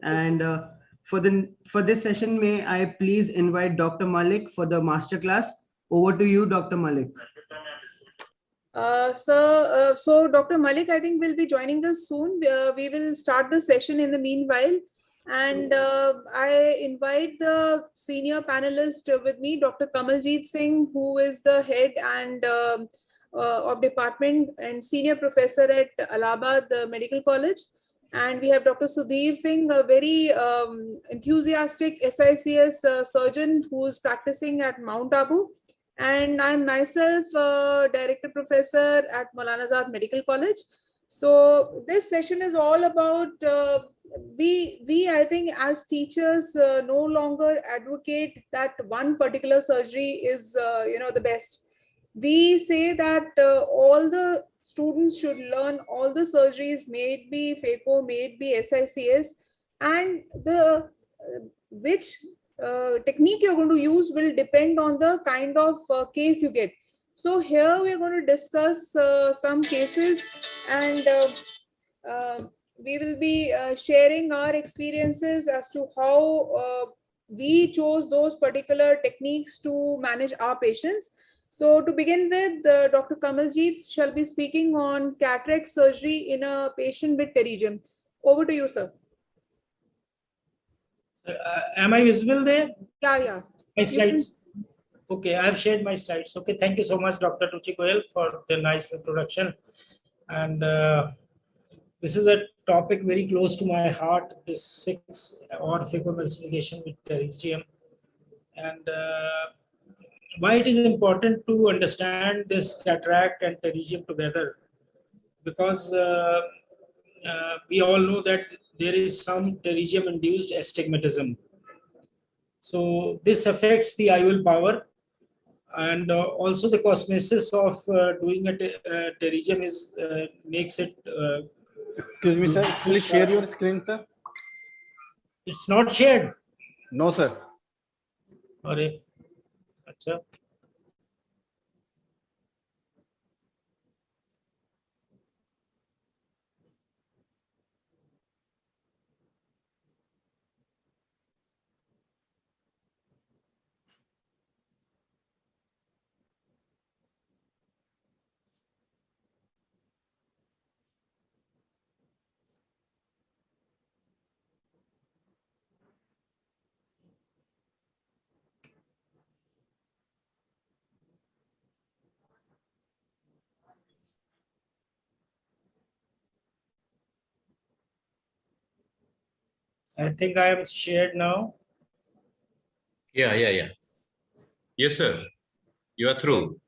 And for this session, may I please invite Dr. Malik for the masterclass. Over to you, Dr. Malik. So Dr. Malik, I think, will be joining us soon. We will start the session in the meanwhile. And I invite the senior panelist with me, Dr. Kamaljeet Singh, who is the head and of department and senior professor at Allahabad Medical College. And we have Dr. Sudhir Singh, a very enthusiastic SICS surgeon who is practicing at Mount Abu. And I'm myself director professor at Maulana Azad Medical College. So this session is all about we I think as teachers no longer advocate that one particular surgery is the best. We say that all the students should learn all the surgeries, may it be phaco, may it be SICS, and the which technique you're going to use will depend on the kind of case you get. So here we're going to discuss some cases, and we will be sharing our experiences as to how we chose those particular techniques to manage our patients. So to begin with, Dr. Kamaljeet shall be speaking on cataract surgery in a patient with pterygium. Over to you, sir. Am I visible there? Yeah. My slides. Okay, I have shared my slides. Okay, thank you so much, Dr. Ruchi Goyal, for the nice introduction. And this is a topic very close to my heart, this 6-hour phacoemulsification with pterygium. And why it is important to understand this cataract and pterygium together, because we all know that there is some pterygium-induced astigmatism. So this affects the IOL power, and also the cosmesis of doing a pterygium is makes it. Excuse me, sir. Please share your screen, sir. It's not shared. No, sir. Arey, acha. I think I am shared now. Yeah. Yes, sir. You are through.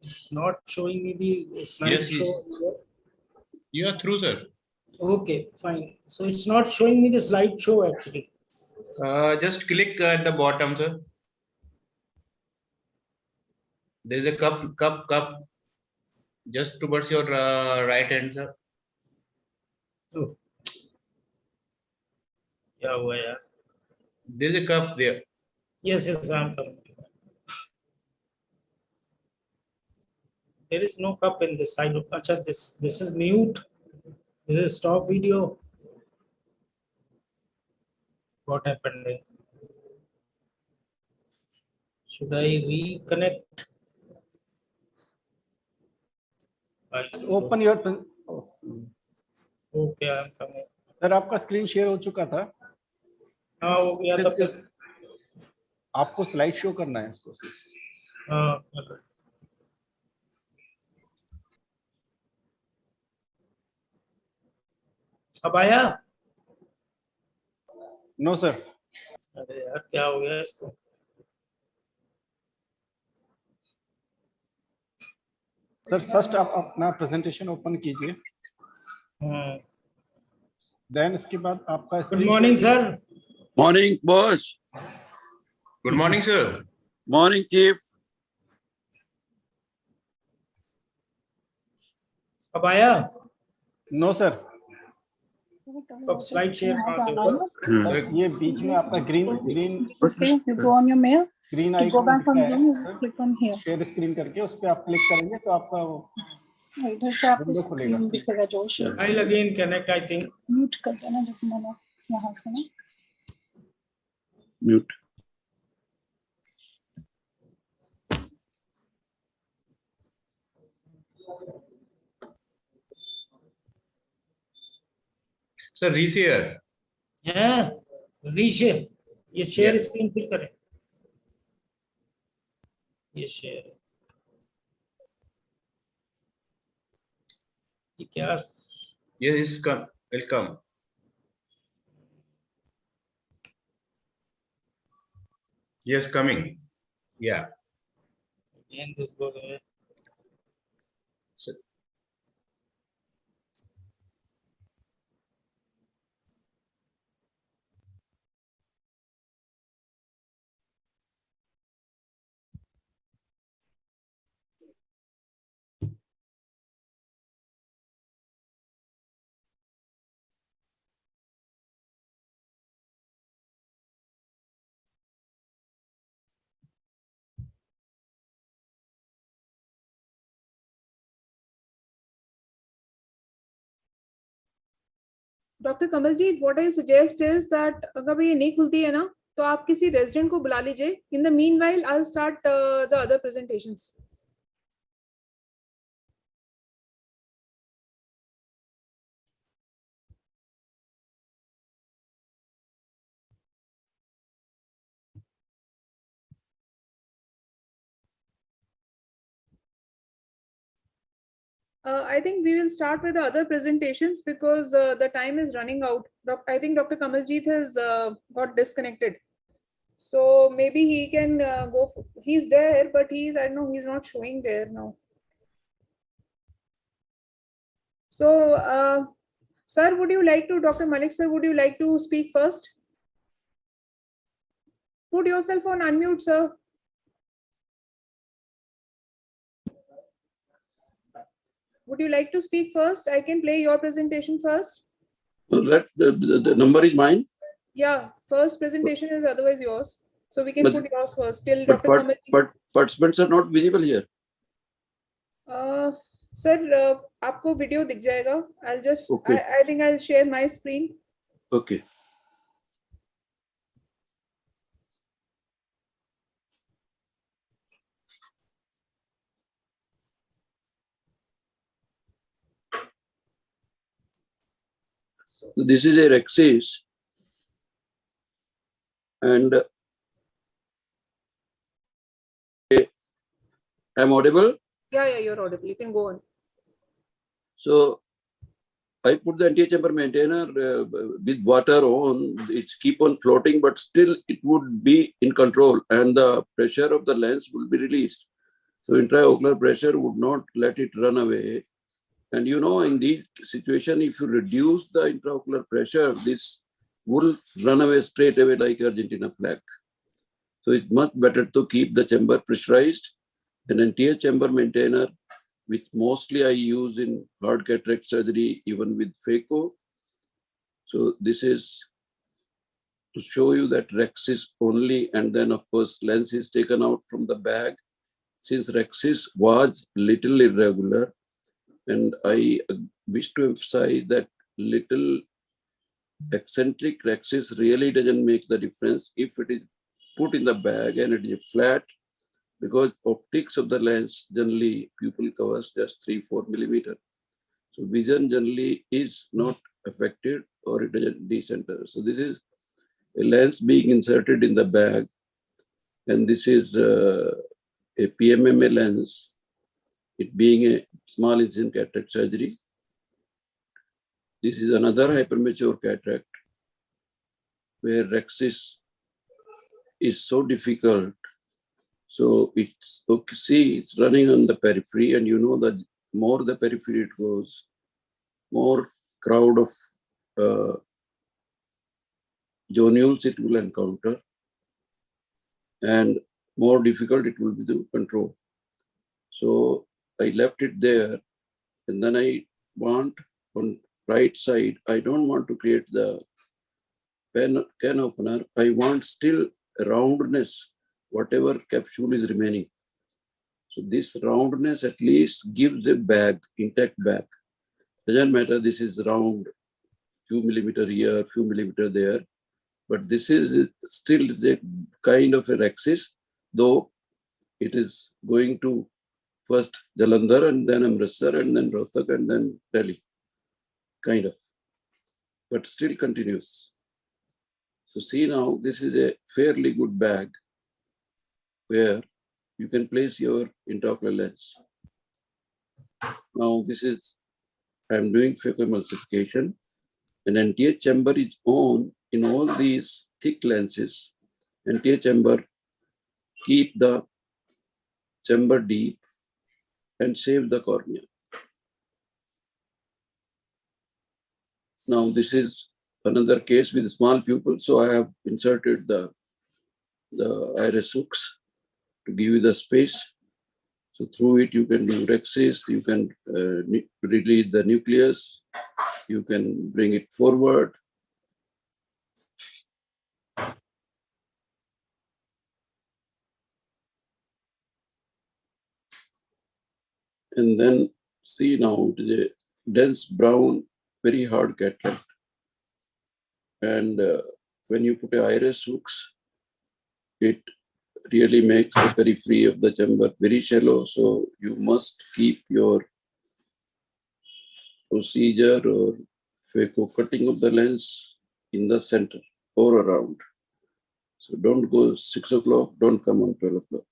It's not showing me the slide Yes, show. you are through, sir. Okay, fine. So it's not showing me the slide show actually. Just click at the bottom, sir. There is a cup just towards your right hand, sir. Oh. Yeah. There is a cup there. Yes, I'm coming. There is no cup in this. I look. Acha, this is mute. This is stop video. What happened there? Should I reconnect? Open your. Okay, I'm coming. Sir आपका screen share हो चुका था. हाँ हो गया तब तक. आपको स्लाइड शो करना है इसको. हाँ. अब आया? No sir. अरे यार क्या हो गया इसको? सर फर्स्ट आप अपना प्रेजेंटेशन ओपन कीजिए. देन इसके बाद आपका. Good morning sir. Morning, boss. Good morning, sir. Morning, chief. अब आया? No sir. अब स्लाइड शेयर कहाँ से होगा? ये बीच में आपका green. Okay, you go on your mail. Screen To icon go back on दिखता Zoom, you है just click on here. Share screen करके उस पे आप क्लिक करेंगे तो आपका वो इधर से आपको विंडो खुलेगा। स्क्रीन दिखेगा जो share I'll again connect, I think. Mute कर देना जब मैंने यहाँ से ना Mute. Sir, reshare. Yeah, reshare. ये share Yeah. screen फिर करें. ये share. ये क्या? Yes, it's come. Will come. Yes, coming. Yeah. Again this goes away. So, doctor Kamaljeet, what I suggest is that अगर ये नहीं खुलती है ना तो आप किसी रेजिडेंट को बुला लीजिए. In the meanwhile, I'll start the other presentations. I think we will start with the other presentations because the time is running out. I think Dr. Kamaljeet has got disconnected. So maybe he can go. He's there, but I don't know, he's not showing there now. So, sir, would you like to, Dr. Malik, sir, would you like to speak first? Put yourself on unmute, sir. Would you like to speak first? I can play your presentation first. So the number is mine. Yeah, first presentation is otherwise yours. So we can But- put yours first till But, Dr. Kamaljeet. but participants are not visible here. Sir, आपको video दिख जाएगा. I'll just, Okay. I think I'll share my screen. Okay. So, So this is a Rexis. And I'm audible. yeah, you're audible. You can go on. So I put the anti-chamber maintainer with water on. It's keep on floating, but still it would be in control and the pressure of the lens will be released. So intraocular pressure would not let it run away. And you know, in this situation, if you reduce the intraocular pressure, this will run away straight away like Argentina flag. So it's much better to keep the chamber pressurized. An anterior chamber maintainer, which mostly I use in hard cataract surgery, even with phaco. So this is to show you that Rexis only, and then of course lens is taken out from the bag. Since Rexis was little irregular, and I wish to emphasize that little eccentric Rexis really doesn't make the difference if it is put in the bag and it is flat, because optics of the lens generally pupil covers just 3-4 millimeter. So vision generally is not affected or it doesn't decenter. So this is a lens being inserted in the bag, and this is a PMMA lens, it being a small incision cataract surgery. This is another hypermature cataract where Rexis is so difficult. So it's okay, see, it's running on the periphery, and you know that more the periphery it goes, more crowd of zonules it will encounter, and more difficult it will be to control. So I left it there, and then I want on right side, I don't want to create the can opener. I want still a roundness whatever capsule is remaining. So this roundness at least gives a bag, intact bag. Doesn't matter, this is round, few millimeter here, few millimeter there, but this is still the kind of a rhexis, though it is going to first Jalandhar and then Amritsar and then Rohtak and then Delhi, kind of, but still continues. So see now, this is a fairly good bag where you can place your intraocular lens. Now this is, I'm doing phacoemulsification, and NTA chamber is on in all these thick lenses. NTA chamber keep the chamber deep and save the cornea. Now this is another case with small pupil, so I have inserted the iris hooks to give you the space. So through it you can do rhexis, you can release the nucleus, you can bring it forward. And then see now, it is a dense brown, very hard cataract. And when you put a iris hooks, it really makes the periphery of the chamber very shallow. So you must keep your procedure or phaco cutting of the lens in the center or around. So don't go 6 o'clock, don't come on 12 o'clock.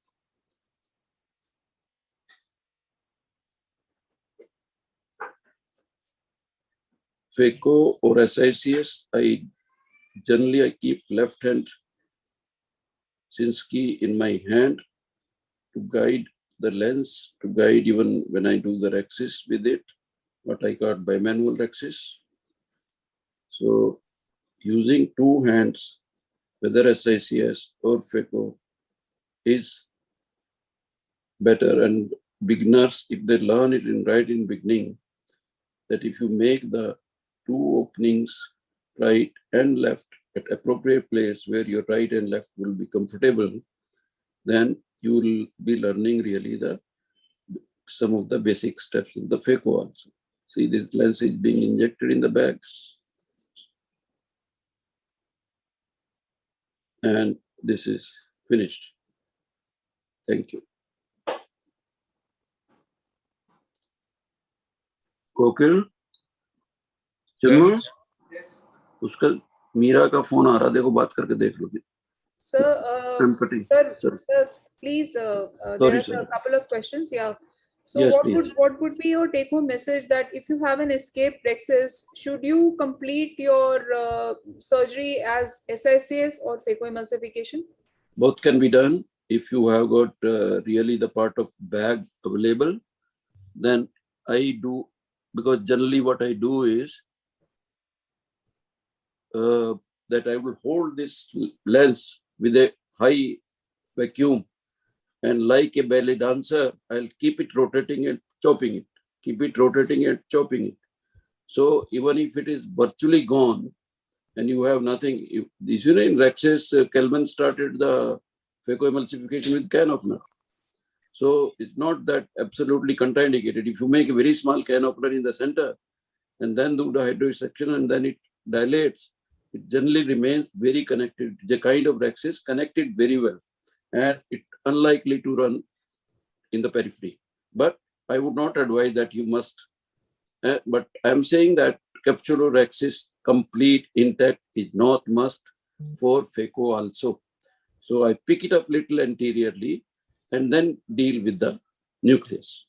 Phaco or SICS, I keep left hand Shinsky in my hand to guide the lens, to guide even when I do the rhexis with it, what I got bimanual rhexis. So using two hands, whether SICS or phaco, is better. And beginners, if they learn it right in beginning, that if you make the two openings, right and left, at appropriate place where your right and left will be comfortable, then you will be learning really some of the basic steps of the phaco also. See, this lens is being injected in the bags. And this is finished. Thank you. Kokil? Chinnu? Yes. उसका मीरा का phone आ रहा, देखो बात करके देख लो. Sir, I'm cutting. sir, please, there Sorry, are a couple of questions. Yeah. So Yes, what please. would be your take-home message that if you have an escape rhexis, should you complete your surgery as SICS or phacoemulsification? Both can be done. If you have got really the part of bag available, then I do, because generally what I do is that I will hold this lens with a high vacuum, and like a belly dancer, I'll keep it rotating and chopping it, keep it rotating and chopping it. So even if it is virtually gone and you have nothing, in rhexis, Kelvin started the phacoemulsification with canopner. So it's not that absolutely contraindicated. If you make a very small canopner in the center and then do the hydrodissection and then it dilates, it generally remains very connected. The kind of rhexis connected very well, and it's unlikely to run in the periphery. But I would not advise that you must. But I'm saying that capsulorhexis complete intact is not must for phaco also. So I pick it up little anteriorly and then deal with the nucleus.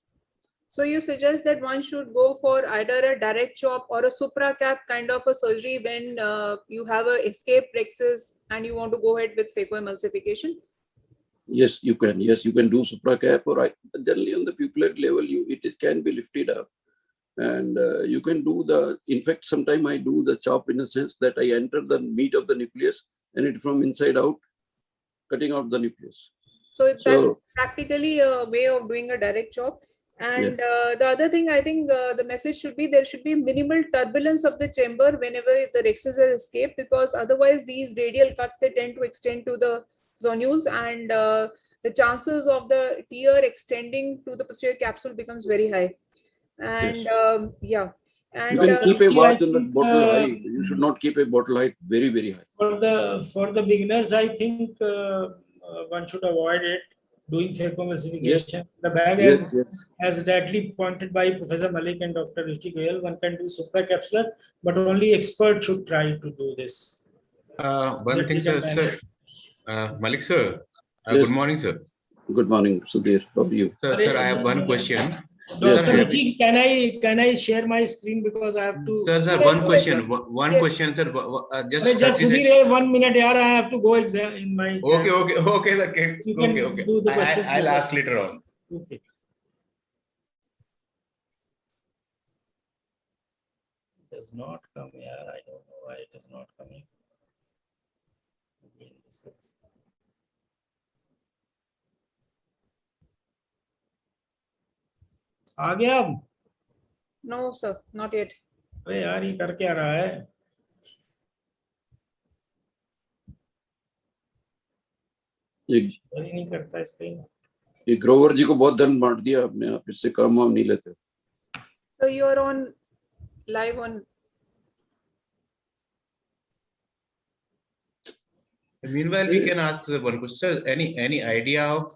So you suggest that one should go for either a direct chop or a supracap kind of a surgery when you have a escape rhexis and you want to go ahead with phacoemulsification? Yes, you can. Yes, you can do supracap, or generally on the pupillary level, it can be lifted up. And you can do in fact, sometimes I do the chop in a sense that I enter the meat of the nucleus and it from inside out, cutting out the nucleus. So that's practically a way of doing a direct chop. And the other thing, I think the message should be there should be minimal turbulence of the chamber whenever the rhexis has escaped, because otherwise these radial cuts, they tend to extend to the zonules, and the chances of the tear extending to the posterior capsule becomes very high. And Yes. yeah, and You can keep a Ruchi, I watch on the think, bottle height. You should not keep a bottle height very, very high. for the beginners, I think one should avoid it, doing phacoemulsification. The bag, Yes, yes. as rightly pointed by Professor Malik and Dr. Ruchi Goyal, one can do supracapsular, but only experts should try to do this. One thing, sir, Malik sir. Yes. Good morning, sir. Good morning, Sudhir. How are you? Sir, I have one question. Dr. Yes. Ruchi, can I share my screen because I have to? Sir, one question. One Yes. question, sir. Just Just 30 seconds. Sudhir, 1 minute, yaar, I have to go exam in my. Okay, sir. You can Okay. do the questions I'll later. ask later on. Okay. It does not come here. I don't know why it is not coming. Again, this is. आ गया अब? no, sir, not yet. अरे यार ये कर क्या रहा है? ये नहीं करता इसका। ये ग्रोवर जी को बहुत धन बांट दिया आपने, आप इससे काम वाम नहीं लेते। So you are on live on. Meanwhile, we can ask sir one question. Sir, any idea of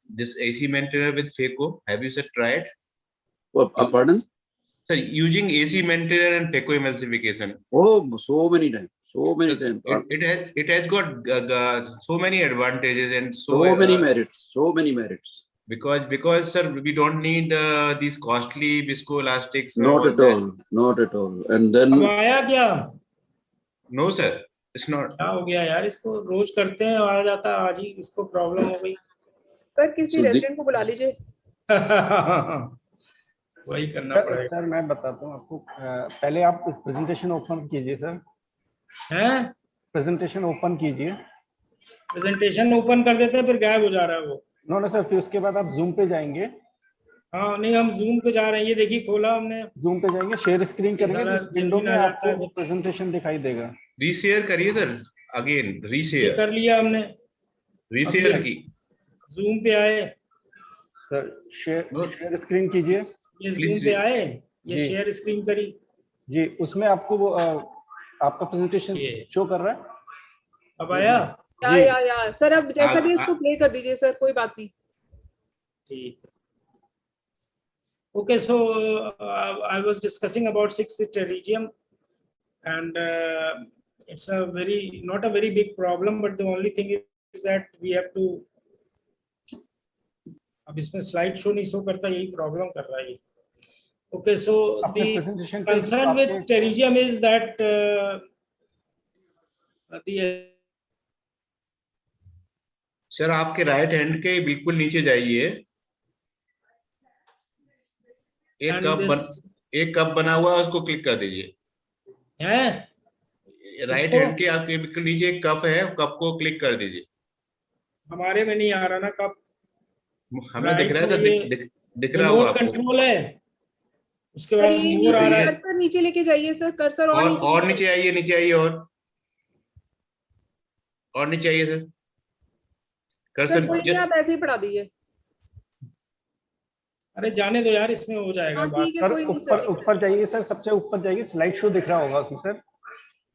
this AC maintainer with phaco? Have you sir tried? Pardon? Sir, using AC maintainer and phacoemulsification. Oh, so many times. So many times. It has got so many advantages and So many merits. So many merits. Because sir, we don't need these costly viscoelastics. Not at all. Not at all. And then. अब आया क्या? No sir, it's not. क्या हो गया यार, इसको रोज करते हैं आ जाता है, आज ही इसको प्रॉब्लम हो गई। सर किसी रेजिडेंट को बुला लीजिए। वही करना पड़ेगा। सर मैं बताता हूँ आपको, पहले आप प्रेजेंटेशन ओपन कीजिए सर। हैं? प्रेजेंटेशन ओपन कीजिए। प्रेजेंटेशन ओपन कर देते हैं फिर गायब हो जा रहा है वो। नो सर, फिर उसके बाद आप जूम पे जाएंगे। हाँ नहीं, हम जूम पे जा रहे हैं, ये देखिए खोला हमने। जूम पे जाएंगे, शेयर स्क्रीन करेंगे, विंडो में आपको प्रेजेंटेशन दिखाई देगा। रीशेयर करिए सर, अगेन रीशेयर कर लिया हमने। रीशेयर की। जूम पे आए सर, शेयर स्क्रीन कीजिए। ये जूम पे आए, ये शेयर स्क्रीन करी जी, उसमें आपको वो आपका प्रेजेंटेशन शो कर रहा है। अब आया? या सर, अब जैसा भी इसको प्ले कर दीजिए सर, कोई बात नहीं। ठीक है। Okay, so I was discussing about 6-bit pterygium, and it's not a very big problem, but the only thing is that we have to. अब इसमें slide show नहीं show करता, यही problem कर रहा है। Okay, so the concern with pterygium is that sir आपके right hand के बिल्कुल नीचे जाइए, एक कप बना हुआ है, उसको क्लिक कर दीजिए। राइट हैंड के आपके बिल्कुल नीचे एक कप है, कप को क्लिक कर दीजिए। हमारे में नहीं आ रहा ना कप, हमें दिख रहा है सर, दिख रहा होगा आपको। कंट्रोल है, उसके बाद मोर आ रहा है। कर्सर नीचे लेके जाइए सर, कर्सर और नीचे आइए, नीचे आइए और नीचे आइए सर। कर्सर आप ऐसे ही पढ़ा दीजिए। अरे जाने दो यार, इसमें हो जाएगा बात। सर ऊपर जाइए सर, सबसे ऊपर जाइए, स्लाइड शो दिख रहा होगा उसमें सर,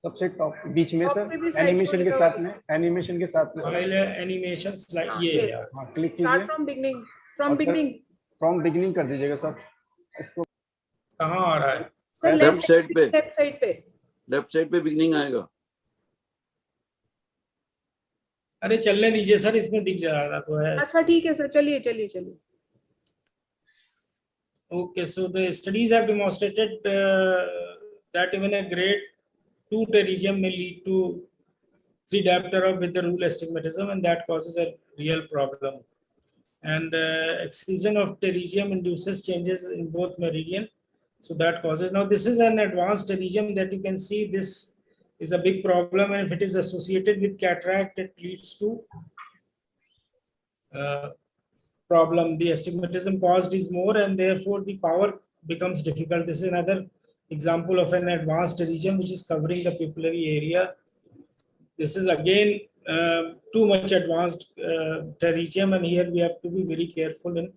सबसे टॉप बीच में सर, एनिमेशन के साथ में, एनिमेशन के साथ में एनिमेशन स्लाइड ये है। हां, क्लिक कीजिए। फ्रॉम बिगिनिंग कर दीजिएगा सर इसको। कहां आ रहा है सर? लेफ्ट साइड पे, लेफ्ट साइड पे बिगिनिंग आएगा। अरे चलने दीजिए सर, इसमें दिख जा रहा तो है। अच्छा ठीक है सर, चलिए। Okay, so the studies have demonstrated that even a grade 2 pterygium may lead to 3 diopter with the rule astigmatism, and that causes a real problem. And excision of pterygium induces changes in both meridian, so that causes. Now this is an advanced pterygium that you can see. This is a big problem, and if it is associated with cataract, it leads to problem. The astigmatism caused is more, and therefore the power becomes difficult. This is another example of an advanced pterygium which is covering the pupillary area. This is again too much advanced pterygium, and here we have to be very careful in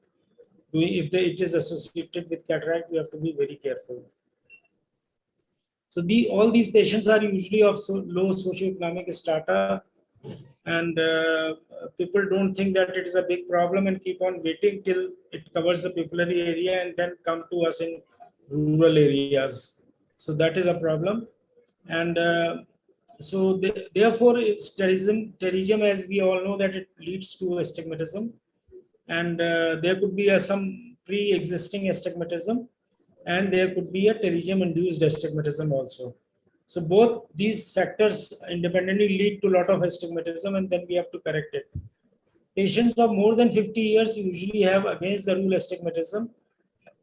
doing, if it is associated with cataract, we have to be very careful. So all these patients are usually of low socioeconomic strata, and people don't think that it is a big problem and keep on waiting till it covers the pupillary area and then come to us in rural areas. So that is a problem. And therefore, it's pterygium, as we all know, that it leads to astigmatism, and there could be some pre-existing astigmatism, and there could be a pterygium-induced astigmatism also. So both these factors independently lead to a lot of astigmatism, and then we have to correct it. Patients of more than 50 years usually have against the rule astigmatism,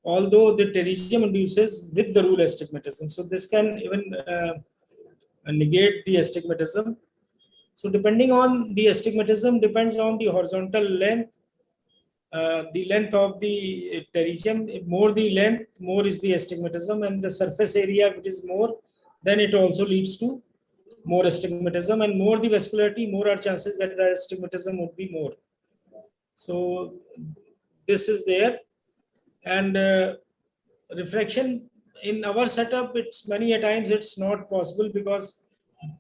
although the pterygium induces with the rule astigmatism. So this can even negate the astigmatism. So depending on the astigmatism depends on the horizontal length, the length of the pterygium. More the length, more is the astigmatism, and the surface area which is more, then it also leads to more astigmatism, and more the vascularity, more are chances that the astigmatism would be more. So this is there. And refraction in our setup, it's many a times it's not possible because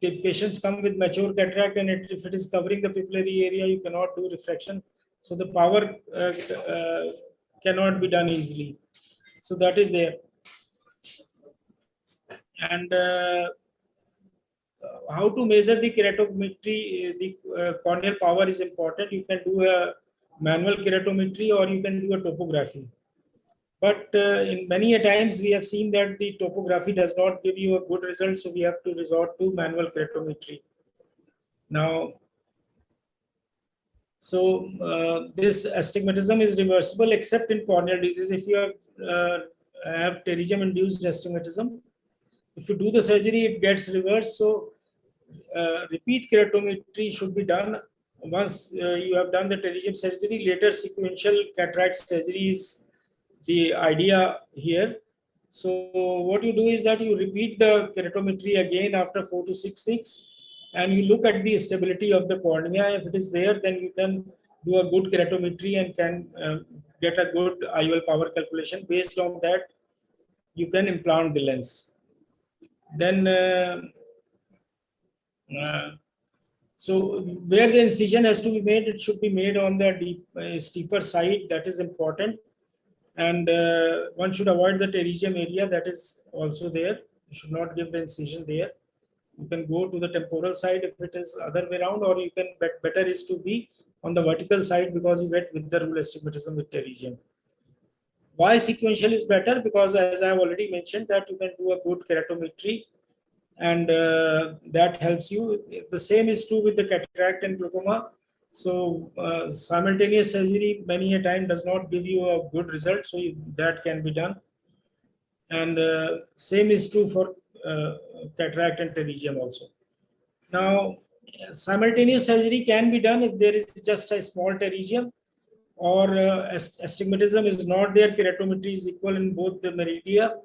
the patients come with mature cataract, and if it is covering the pupillary area, you cannot do refraction. So the power cannot be done easily. So that is there. And how to measure the keratometry, the corneal power is important. You can do a manual keratometry or you can do a topography. But in many a times we have seen that the topography does not give you a good result, so we have to resort to manual keratometry. Now, so this astigmatism is reversible except in corneal disease. If you have pterygium-induced astigmatism, if you do the surgery, it gets reversed. So repeat keratometry should be done once you have done the pterygium surgery. Later sequential cataract surgery is the idea here. So what you do is that you repeat the keratometry again after 4 to 6 weeks, and you look at the stability of the cornea. If it is there, then you can do a good keratometry and can get a good IOL power calculation. Based on that, you can implant the lens. Then, so where the incision has to be made, it should be made on the steeper side. That is important. And one should avoid the pterygium area, that is also there. You should not give the incision there. You can go to the temporal side if it is other way around, or you can, better is to be on the vertical side because you get with the rule astigmatism with pterygium. Why sequential is better? Because as I have already mentioned that you can do a good keratometry, and that helps you. The same is true with the cataract and glaucoma. So simultaneous surgery many a time does not give you a good result, so that can be done. And same is true for cataract and pterygium also. Now, simultaneous surgery can be done if there is just a small pterygium, or astigmatism is not there, keratometry is equal in both the meridia,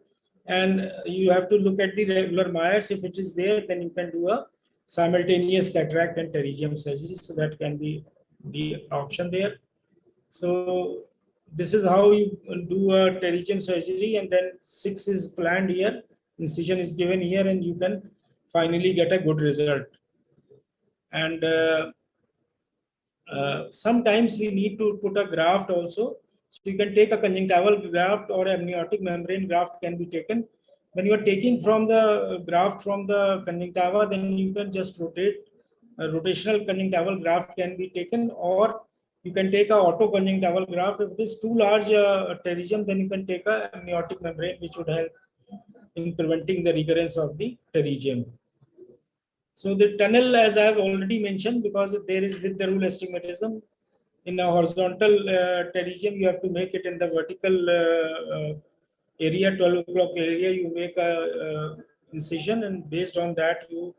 and you have to look at the regular Myers. If it is there, then you can do a simultaneous cataract and pterygium surgery. So that can be the option there. So this is how you do a pterygium surgery, and then 6 is planned here, incision is given here, and you can finally get a good result. And sometimes we need to put a graft also. So you can take a conjunctival graft or amniotic membrane graft can be taken. When you are taking from the graft from the conjunctiva, then you can just rotate. A rotational conjunctival graft can be taken, or you can take a auto conjunctival graft. If it is too large pterygium, then you can take a amniotic membrane, which would help in preventing the recurrence of the pterygium. So the tunnel, as I have already mentioned, because there is with the rule astigmatism, in a horizontal pterygium, you have to make it in the vertical area, 12 o'clock area, you make a incision, and based on that, you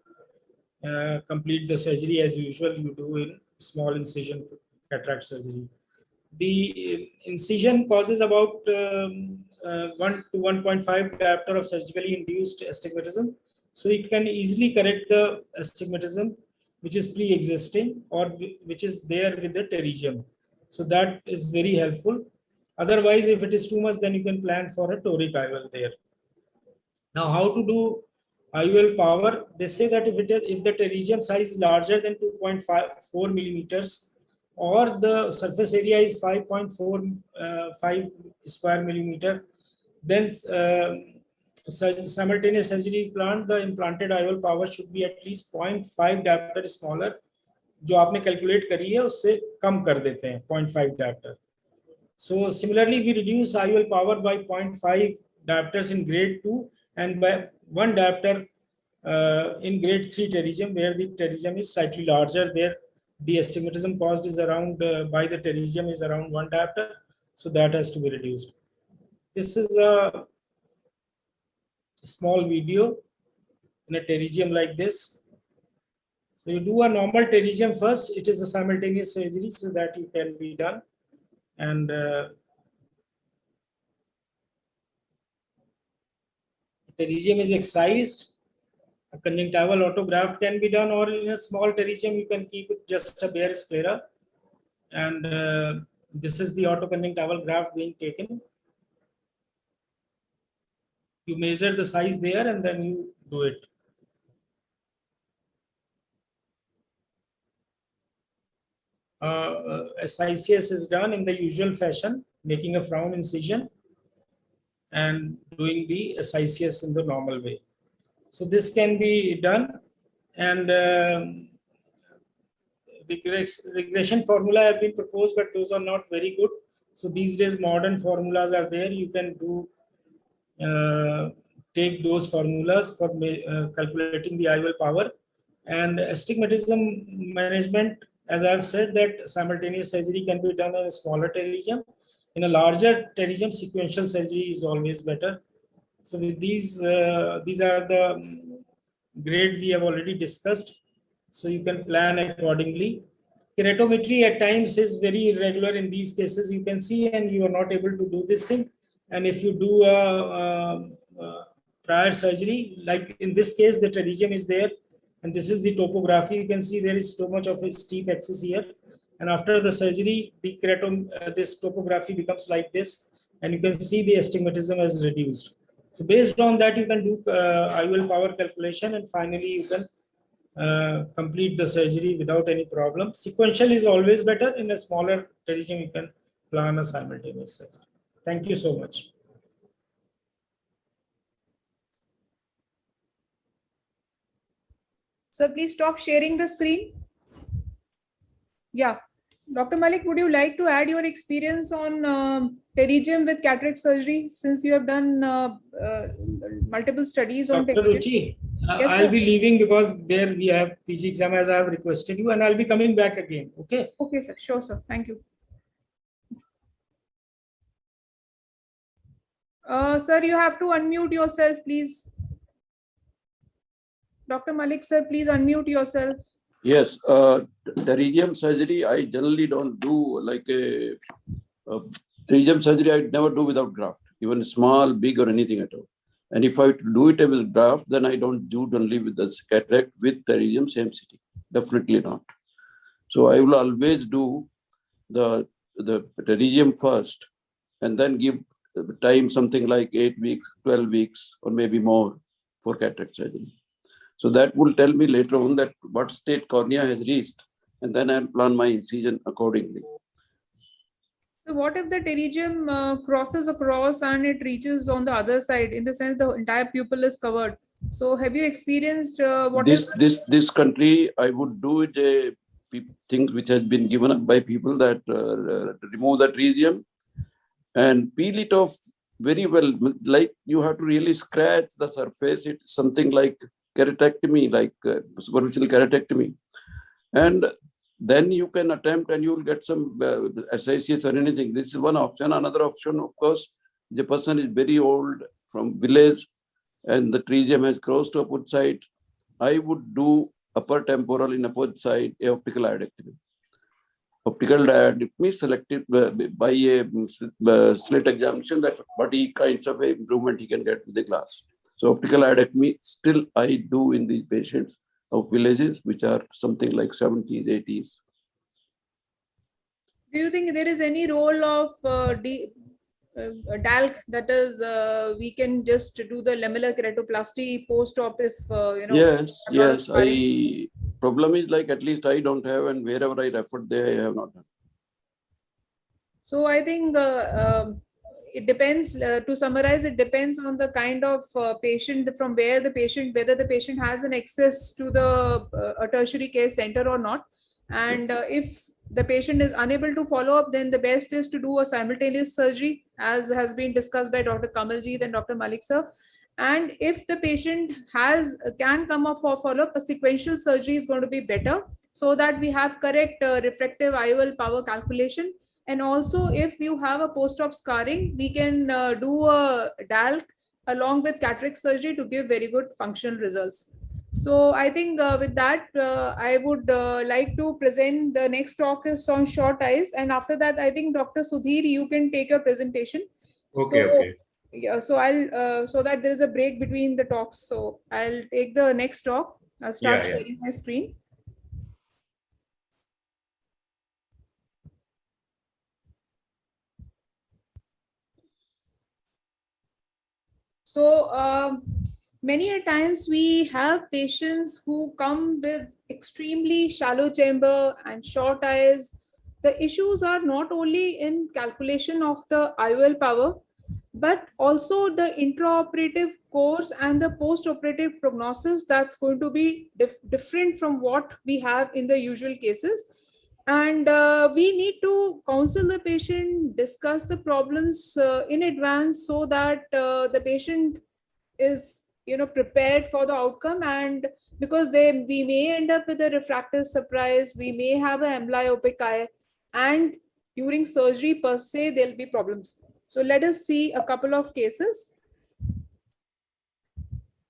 complete the surgery as usual you do in small incision cataract surgery. The incision causes about 1 to 1.5 diopter of surgically induced astigmatism. So it can easily correct the astigmatism which is pre-existing or which is there with the pterygium. So that is very helpful. Otherwise, if it is too much, then you can plan for a toric IOL there. Now, how to do IOL power? They say that if the pterygium size is larger than 2.4 millimeters, or the surface area is 5.45 square millimeter, then simultaneous surgery is planned. The implanted IOL power should be at least 0.5 diopter smaller. जो आपने calculate करी है उससे कम कर देते हैं 0.5 diopter. So similarly, we reduce IOL power by 0.5 diopters in grade 2 and by 1 diopter in grade 3 pterygium, where the pterygium is slightly larger. There, the astigmatism caused is around by the pterygium is around 1 diopter, so that has to be reduced. This is a small video in a pterygium like this. So you do a normal pterygium first. It is a simultaneous surgery, so that you can be done. And pterygium is excised. A conjunctival autograft can be done, or in a small pterygium you can keep it just a bare sclera. And this is the autoconjunctival graft being taken. You measure the size there and then you do it. SICS is done in the usual fashion, making a frown incision and doing the SICS in the normal way. So this can be done, and regression formula have been proposed, but those are not very good. So these days modern formulas are there. You can do take those formulas for calculating the IOL power. And astigmatism management, as I've said, that simultaneous surgery can be done in a smaller pterygium. In a larger pterygium, sequential surgery is always better. So with these are the grade we have already discussed. So you can plan accordingly. Keratometry at times is very irregular in these cases. You can see, and you are not able to do this thing. And if you do a prior surgery, like in this case, the pterygium is there, and this is the topography. You can see there is so much of a steep axis here. And after the surgery, the this topography becomes like this, and you can see the astigmatism has reduced. So based on that, you can do IOL power calculation, and finally you can complete the surgery without any problem. Sequential is always better. In a smaller pterygium, you can plan a simultaneous surgery. Thank you so much. Sir, please stop sharing the screen. Yeah. Dr. Malik, would you like to add your experience on pterygium with cataract surgery, since you have done multiple studies on Dr. pterygium? Ruchi, Yes, I'll sir. be leaving because there we have PG exam as I have requested you, and I'll be coming back again. Okay. Okay, sir. Sure, sir. Thank you. Sir, you have to unmute yourself, please. Dr. Malik, sir, please unmute yourself. Yes, pterygium surgery, I generally don't do like a pterygium surgery. I never do without graft, even small, big, or anything at all. And if I do it with graft, then I don't do only with the cataract with pterygium same city. Definitely not. So I will always do the pterygium first, and then give time something like 8 weeks, 12 weeks, or maybe more for cataract surgery. So that will tell me later on that what state cornea has reached, and then I'll plan my incision accordingly. So what if the pterygium crosses across and it reaches on the other side, in the sense the entire pupil is covered? So have you experienced this country, I would do it things which has been given up by people that remove the pterygium and peel it off very well. Like you have to really scratch the surface. It's something like keratectomy, like superficial keratectomy, and then you can attempt and you will get some SICS or anything. This is one option. Another option, of course, the person is very old from village and the pterygium has crossed to opposite side. I would do upper temporal in opposite side optical iodectomy. Optical iodectomy selected by a slit examination, that what kinds of improvement he can get with the glass. So optical iodectomy still I do in these patients of villages, which are something like 70s, 80s. Do you think there is any role of DALC, that is, we can just do the lamellar keratoplasty post-op if, Yes, a lot of yes. scarring? Problem is like, at least I don't have, and wherever I referred there, I have not done. So I think it depends, to summarize, it depends on the kind of patient, from where the patient, whether the patient has an access to the a tertiary care center or not. And if the patient is unable to follow up, then the best is to do a simultaneous surgery, as has been discussed by Dr. Kamaljeet and Dr. Malik sir. And if the patient can come up for follow-up, a sequential surgery is going to be better, so that we have correct refractive IOL power calculation. And also, if you have a post-op scarring, we can do a DALC along with cataract surgery to give very good functional results. So I think with that, I would like to present the next talk is on short eyes. And after that, I think Dr. Sudhir, you can take your presentation. Okay, So, okay. yeah, so I'll, so that there is a break between the talks. So I'll take the next talk. I'll start sharing my screen. So many a times we have patients who come with extremely shallow chamber and short eyes. The issues are not only in calculation of the IOL power, but also the intraoperative course and the post-operative prognosis that's going to be different from what we have in the usual cases. And we need to counsel the patient, discuss the problems in advance, so that the patient is prepared for the outcome. And because we may end up with a refractive surprise, we may have an amblyopic eye, and during surgery per se there'll be problems. So let us see a couple of cases.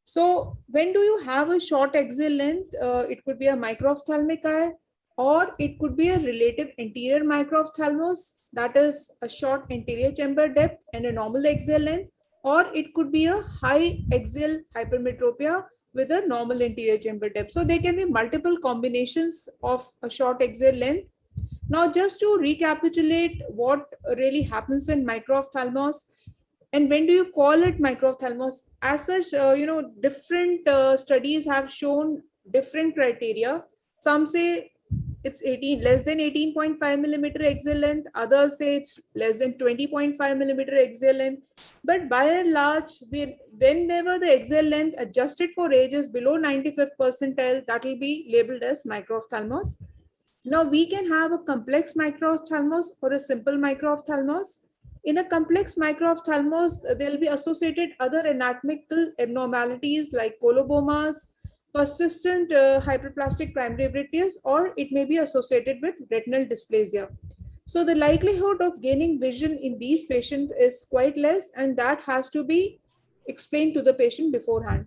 So when do you have a short axial length? It could be a microphthalmic eye, or it could be a relative anterior microphthalmos, that is a short anterior chamber depth and a normal axial length, or it could be a high axial hypermetropia with a normal anterior chamber depth. So there can be multiple combinations of a short axial length. Now, just to recapitulate what really happens in microphthalmos, and when do you call it microphthalmos? As such, different studies have shown different criteria. Some say it's less than 18.5 millimeter axial length. Others say it's less than 20.5 millimeter axial length. But by and large, whenever the axial length adjusted for age is below 95th percentile, that will be labeled as microphthalmos. Now we can have a complex microphthalmos or a simple microphthalmos. In a complex microphthalmos, there will be associated other anatomical abnormalities like colobomas, persistent hyperplastic primary vitreous, or it may be associated with retinal dysplasia. So the likelihood of gaining vision in these patients is quite less, and that has to be explained to the patient beforehand.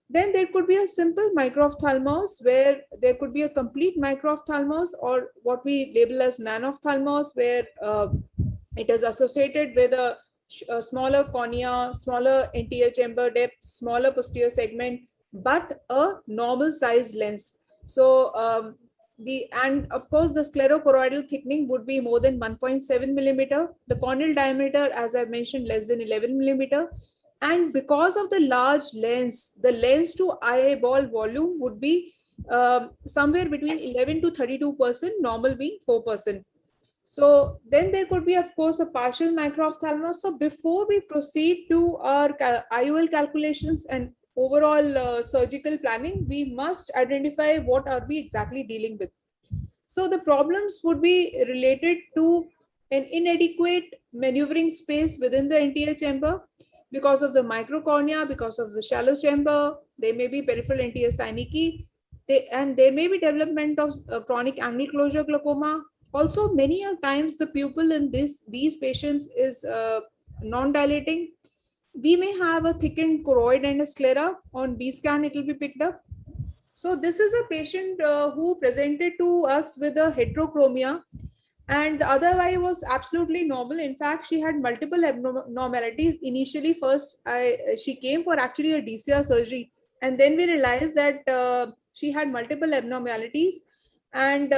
Then there could be a simple microphthalmos, where there could be a complete microphthalmos, or what we label as nanophthalmos, where it is associated with a smaller cornea, smaller anterior chamber depth, smaller posterior segment, but a normal size lens. So and of course the sclerochoroidal thickening would be more than 1.7 millimeter. The corneal diameter, as I mentioned, less than 11 millimeter. And because of the large lens, the lens to eyeball volume would be somewhere between 11 to 32%, normal being 4%. So then there could be, of course, a partial microphthalmos. So before we proceed to our IOL calculations and overall surgical planning, we must identify what are we exactly dealing with. So the problems would be related to an inadequate maneuvering space within the anterior chamber because of the microcornea, because of the shallow chamber. There may be peripheral anterior synecdoche, and there may be development of chronic angle closure glaucoma. Also, many times the pupil in these patients is non-dilating. We may have a thickened choroid and a sclera. On B scan, it will be picked up. So this is a patient who presented to us with a heterochromia, and the other eye was absolutely normal. In fact, she had multiple abnormalities. Initially, first she came for actually a DCR surgery, and then we realized that she had multiple abnormalities, and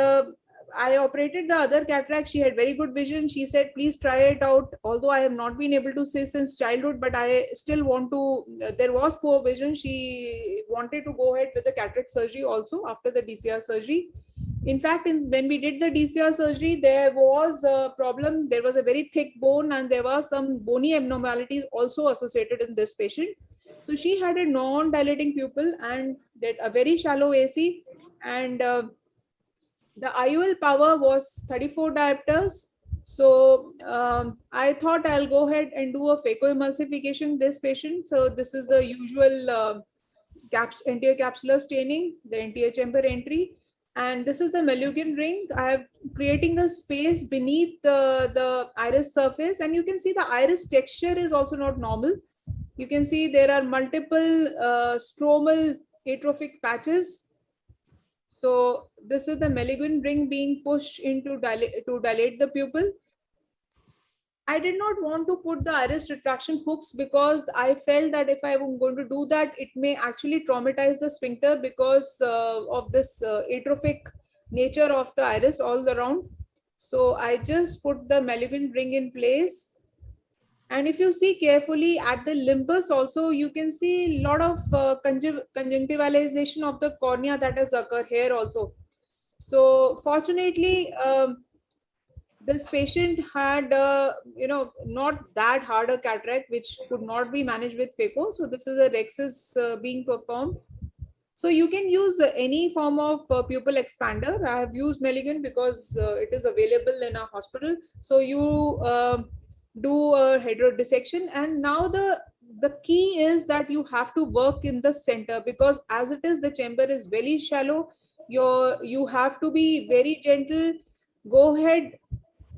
I operated the other cataract. She had very good vision. She said, please try it out. Although I have not been able to see since childhood, but I still want to, there was poor vision. She wanted to go ahead with the cataract surgery also after the DCR surgery. In fact, when we did the DCR surgery, there was a problem. There was a very thick bone and there was some bony abnormalities also associated in this patient. So she had a non-dilating pupil and that a very shallow AC, and the IOL power was 34 diopters. So I thought I'll go ahead and do a phacoemulsification this patient. So this is the usual anterior capsular staining, the anterior chamber entry. And this is the Malugian ring. I am creating a space beneath the iris surface, and you can see the iris texture is also not normal. You can see there are multiple stromal atrophic patches. So this is the Malugian ring being pushed into to dilate the pupil. I did not want to put the iris retraction hooks because I felt that if I am going to do that, it may actually traumatize the sphincter because of this atrophic nature of the iris all around. So I just put the Malugian ring in place. And if you see carefully at the limbus also, you can see a lot of conjunctivalization of the cornea that has occurred here also. So fortunately, this patient had, not that hard a cataract, which could not be managed with phaco. So this is a rhexis being performed. So you can use any form of pupil expander. I have used Malugian because it is available in a hospital. So you do a hydrodissection, and now the key is that you have to work in the center, because as it is, the chamber is very shallow. You have to be very gentle. Go ahead,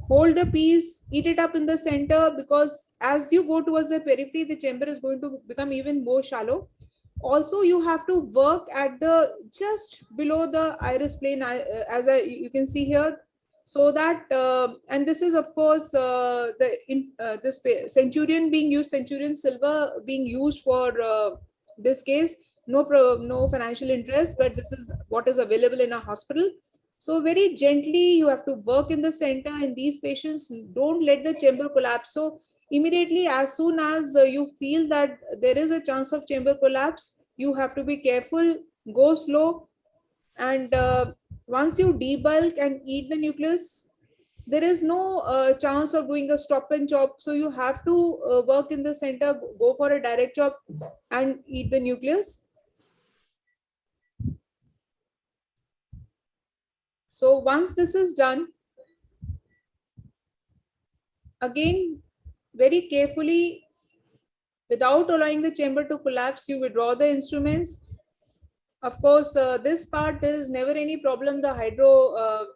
hold the piece, eat it up in the center, because as you go towards the periphery, the chamber is going to become even more shallow. Also, you have to work at the just below the iris plane, as you can see here. So that, and this is of course this Centurion being used, Centurion silver being used for this case. No financial interest, but this is what is available in a hospital. So very gently you have to work in the center in these patients. Don't let the chamber collapse. So immediately, as soon as you feel that there is a chance of chamber collapse, you have to be careful, go slow, and once you debulk and eat the nucleus, there is no chance of doing a stop and chop. So you have to work in the center, go for a direct chop and eat the nucleus. So once this is done, again, very carefully, without allowing the chamber to collapse, you withdraw the instruments. Of course, this part is never any problem. The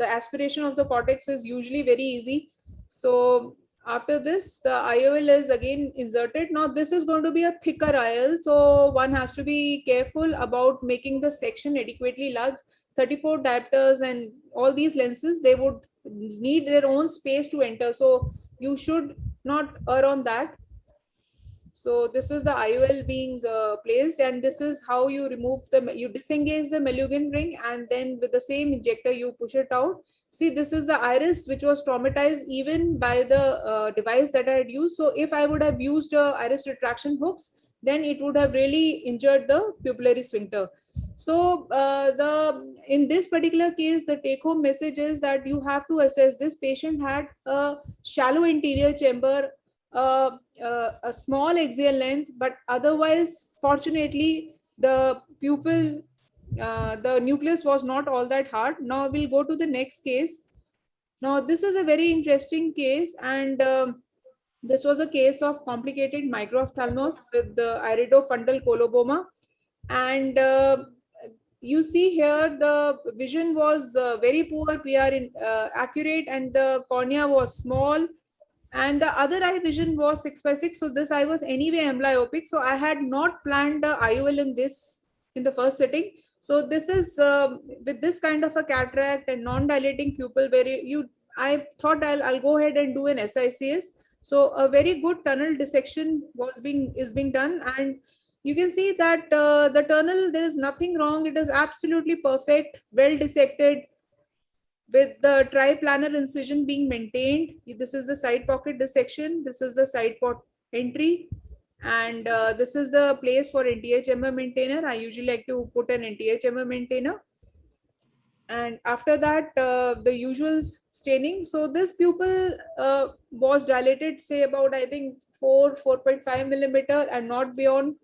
aspiration of the cortex is usually very easy. So after this, the IOL is again inserted. Now this is going to be a thicker IOL, so one has to be careful about making the section adequately large. 34 diopters and all these lenses, they would need their own space to enter. So you should not err on that. So this is the IOL being placed, and this is how you you disengage the Malugian ring, and then with the same injector you push it out. See, this is the iris which was traumatized even by the device that I had used. So if I would have used iris retraction hooks, then it would have really injured the pupillary sphincter. So in this particular case, the take-home message is that you have to assess. This patient had a shallow anterior chamber, a small axial length, but otherwise, fortunately, the pupil, the nucleus was not all that hard. Now we'll go to the next case. Now this is a very interesting case, and this was a case of complicated microphthalmos with the iridofundal coloboma, and you see here the vision was very poor, PR accurate, and the cornea was small, and the other eye vision was 6/6. So this eye was anyway amblyopic. So I had not planned the IOL in the first sitting. So this is with this kind of a cataract and non-dilating pupil, where I thought I'll go ahead and do an SICS. So a very good tunnel dissection is being done, and you can see that the tunnel, there is nothing wrong. It is absolutely perfect, well dissected, with the triplanar incision being maintained. This is the side pocket dissection. This is the side pot entry. And this is the place for NTA chamber maintainer. I usually like to put an NTA chamber maintainer. And after that, the usual staining. So this pupil was dilated, say about, I think 4.5 millimeter and not beyond.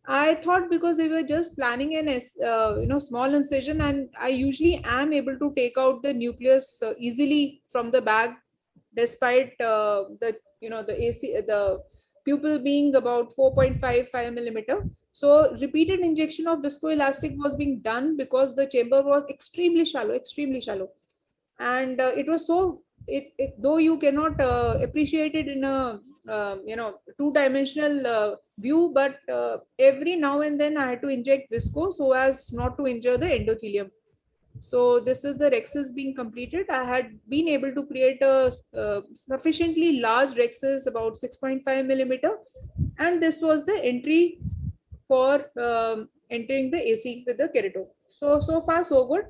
I thought because they were just planning an small incision, and I usually am able to take out the nucleus easily from the bag, despite the pupil being about 4.55 millimeter. So repeated injection of viscoelastic was being done because the chamber was extremely shallow, and it was so. Though you cannot appreciate it in a two-dimensional view, but every now and then I had to inject visco so as not to injure the endothelium. So this is the rhexis being completed. I had been able to create a sufficiently large rhexis, about 6.5 millimeter, and this was the entry for entering the AC with the keratosis. So far so good.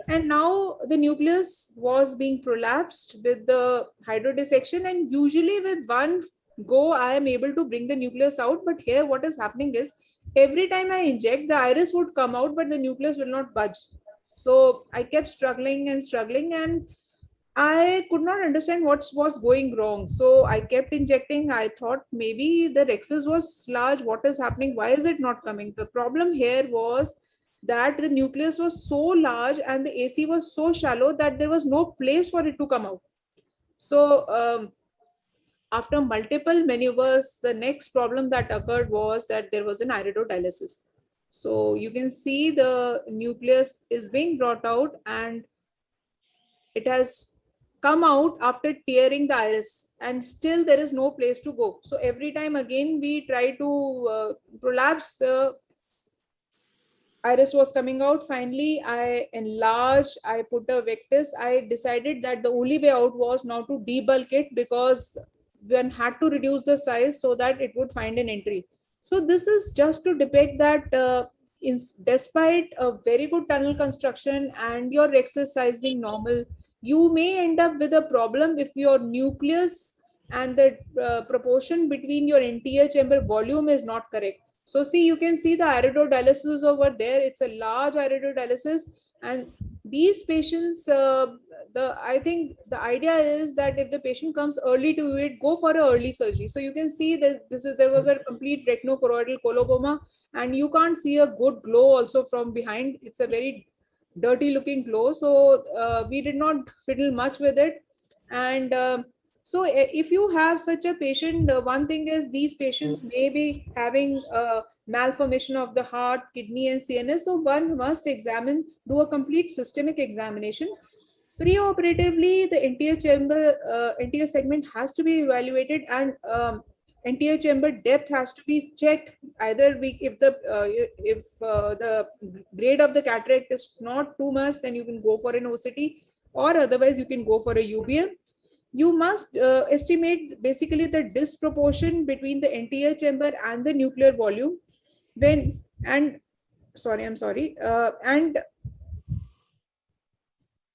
And now the nucleus was being prolapsed with the hydrodissection, and usually with one go I am able to bring the nucleus out. But here what is happening is, every time I inject, the iris would come out, but the nucleus will not budge. So I kept struggling, and I could not understand what was going wrong. So I kept injecting. I thought maybe the rhexis was large. What is happening? Why is it not coming? The problem here was that the nucleus was so large and the AC was so shallow that there was no place for it to come out. So after multiple maneuvers, the next problem that occurred was that there was an iridodialysis. So you can see the nucleus is being brought out, and it has come out after tearing the iris, and still there is no place to go. So every time again we try to prolapse, the iris was coming out. Finally, I enlarged, I put a Vectis. I decided that the only way out was now to debulk it, because one had to reduce the size so that it would find an entry. So this is just to depict that despite a very good tunnel construction and your rhexis size being normal, you may end up with a problem if your nucleus and the proportion between your anterior chamber volume is not correct. So see, you can see the iridodialysis over there. It's a large iridodialysis, and these patients, I think the idea is that if the patient comes early to it, go for an early surgery. So you can see that there was a complete retinochoroidal coloboma, and you can't see a good glow also from behind. It's a very dirty looking glow. So we did not fiddle much with it. And so if you have such a patient, one thing is these patients may be having a malformation of the heart, kidney and CNS. So one must do a complete systemic examination. Preoperatively, the anterior chamber, anterior segment has to be evaluated, and anterior chamber depth has to be checked. Either if the grade of the cataract is not too much, then you can go for an OCT, or otherwise you can go for a UBM. You must estimate basically the disproportion between the anterior chamber and the nuclear volume.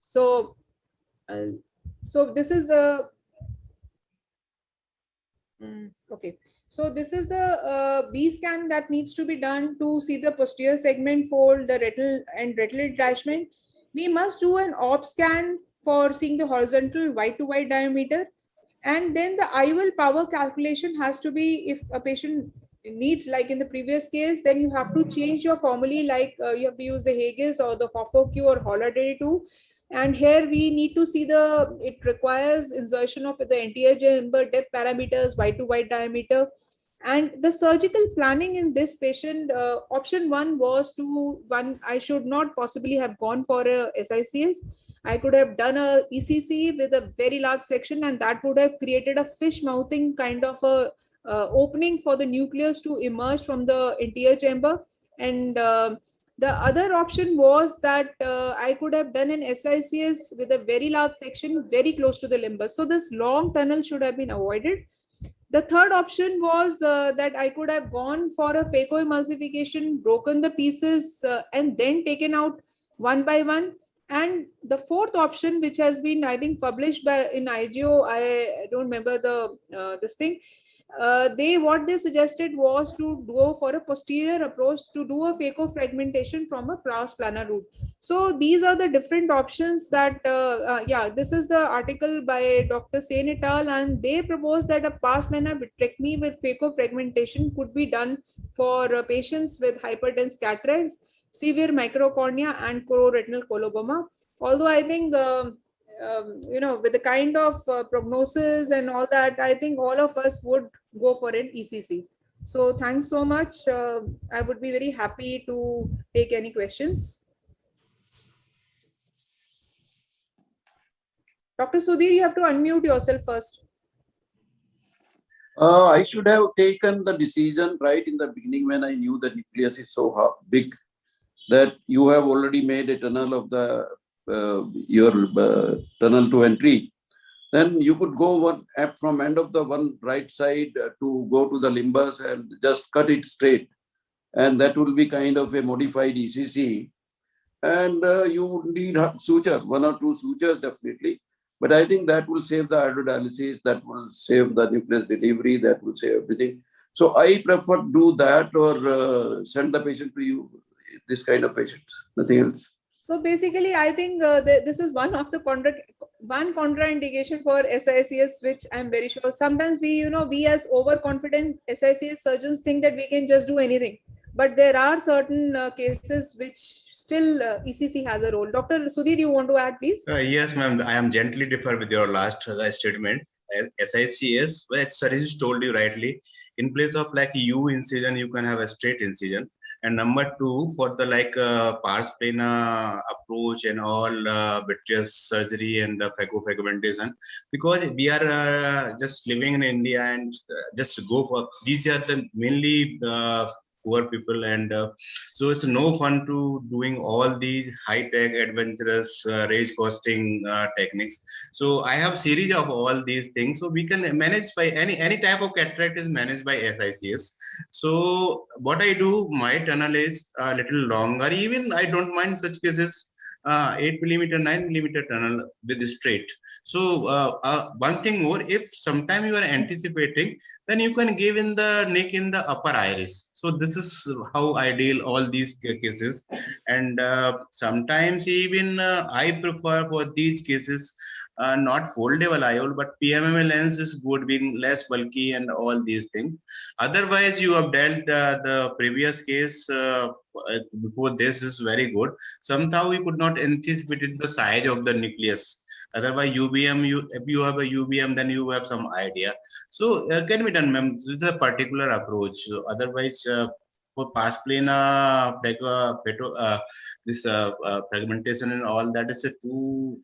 So this is the okay. So this is the B scan that needs to be done to see the posterior segment fold, the retinal detachment. We must do an op scan for seeing the horizontal wide to wide diameter, and then the IOL power calculation has to be, if a patient needs, like in the previous case, then you have to change your formulae, like you have to use the Haigis or the Hoffer-Q or Holliday 2. And here we need to see it requires insertion of the anterior chamber depth parameters, wide to wide diameter. And the surgical planning in this patient, option one was I should not possibly have gone for a SICS. I could have done a ECC with a very large section, and that would have created a fish mouthing kind of a opening for the nucleus to emerge from the anterior chamber. And the other option was that I could have done an SICS with a very large section very close to the limbus. So this long tunnel should have been avoided. The third option was that I could have gone for a phacoemulsification, broken the pieces and then taken out one by one. And the fourth option, which has been, I think, published by in IGO, I don't remember this thing. What they suggested was to go for a posterior approach to do a phaco-fragmentation from a pars plana route. So these are the different options that, yeah, this is the article by Dr. Sen et al. And they propose that a pars plana vitrectomy with phaco-fragmentation could be done for patients with hyperdense cataracts, severe microcornea, and chororetinal coloboma. Although I think, with the kind of prognosis and all that, I think all of us would go for an ECC. So thanks so much. I would be very happy to take any questions. Dr. Sudhir, you have to unmute yourself first. I should have taken the decision right in the beginning when I knew the nucleus is so big that you have already made a tunnel of the your tunnel to entry. Then you could go from end of the one right side to go to the limbus and just cut it straight. And that will be kind of a modified ECC. And you would need suture, 1 or 2 sutures definitely. But I think that will save the iododialysis, that will save the nucleus delivery, that will save everything. So I prefer do that or send the patient to you, this kind of patients, nothing else. So basically, I think this is one of the contraindication for SICS, which I'm very sure sometimes we as overconfident SICS surgeons think that we can just do anything. But there are certain cases which still ECC has a role. Dr. Sudhir, you want to add, please? Yes, ma'am. I am gently differ with your last statement. SICS, well, Sarish told you rightly, in place of like U incision, you can have a straight incision. And number 2, for the pars plana approach and all vitreous surgery and phaco-fragmentation, because we are just living in India and just go for these are the mainly poor people, and so it's no fun to doing all these high-tech adventurous range costing techniques. So I have series of all these things, so we can manage by any type of cataract is managed by SICS. So what I do, my tunnel is a little longer. Even I don't mind such cases, 8 millimeter, 9 millimeter tunnel with straight. So one thing more, if sometime you are anticipating, then you can give in the nick in the upper iris. So this is how I deal all these cases. And sometimes even I prefer for these cases not foldable IOL, but PMMA lens is good, being less bulky and all these things. Otherwise, you have dealt the previous case before this is very good. Somehow we could not anticipate the size of the nucleus. Otherwise, UBM, if you have a UBM, then you have some idea. So can be done, ma'am. This is a particular approach. Otherwise, for pars plana, this fragmentation and all that is a too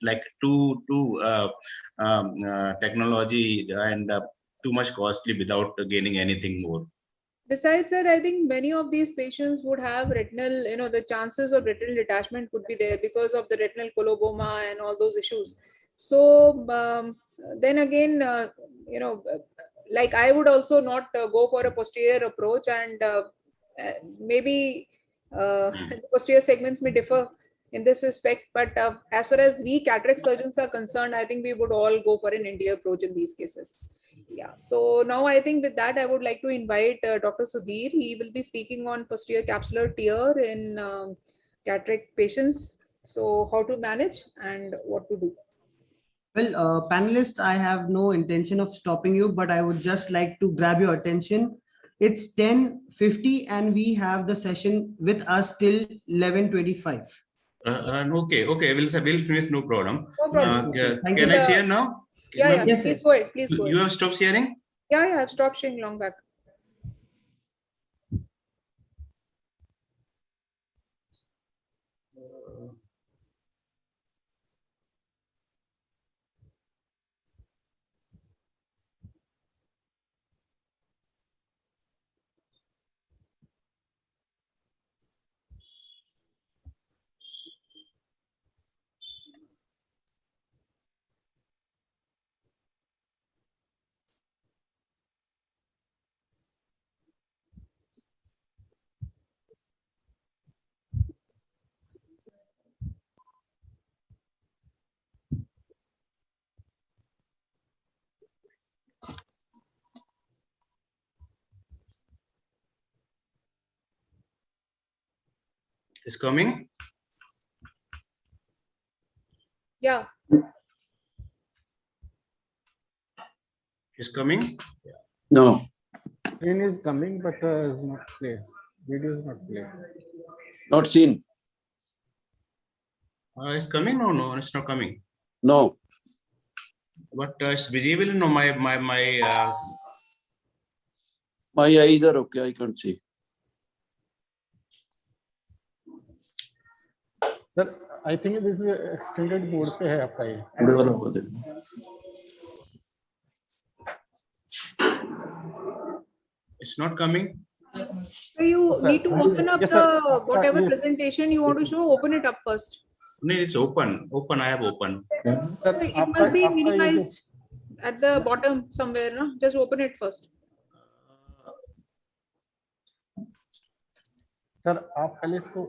technology and too much costly without gaining anything more. Besides that, I think many of these patients would have retinal, the chances of retinal detachment could be there because of the retinal coloboma and all those issues. So then again, like I would also not go for a posterior approach, and maybe the posterior segments may differ in this respect. But as far as we cataract surgeons are concerned, I think we would all go for an NDA approach in these cases. Yeah. So now I think with that, I would like to invite Dr. Sudhir. He will be speaking on posterior capsular tear in cataract patients. So how to manage and what to do. Well, panelists, I have no intention of stopping you, but I would just like to grab your attention. It's 10:50 and we have the session with us till 11:25. Okay, we'll finish, no problem. No problem. Can I share now? Yeah. Yes, please go ahead. Please go ahead. You have stopped sharing? Yeah, I've stopped sharing long back. Is coming? Yeah. Is coming? No. Screen is coming, but is not clear. Video is not clear. Not seen. It's coming? No, no, it's not coming. No. But it's visible. No, my My eyes are okay. I can't see. Sir, I think this is extended board पे है आपका ये. थोड़े वाला होगा देखो. it's not coming. So you need to open up Yes, sir. the whatever Yes. presentation you want to show, open it up first. No, it's open. Open. I have opened. Sir, It आपका must be आपका ये जो- minimized at the bottom somewhere, no? Just open it first. Sir आप पहले इसको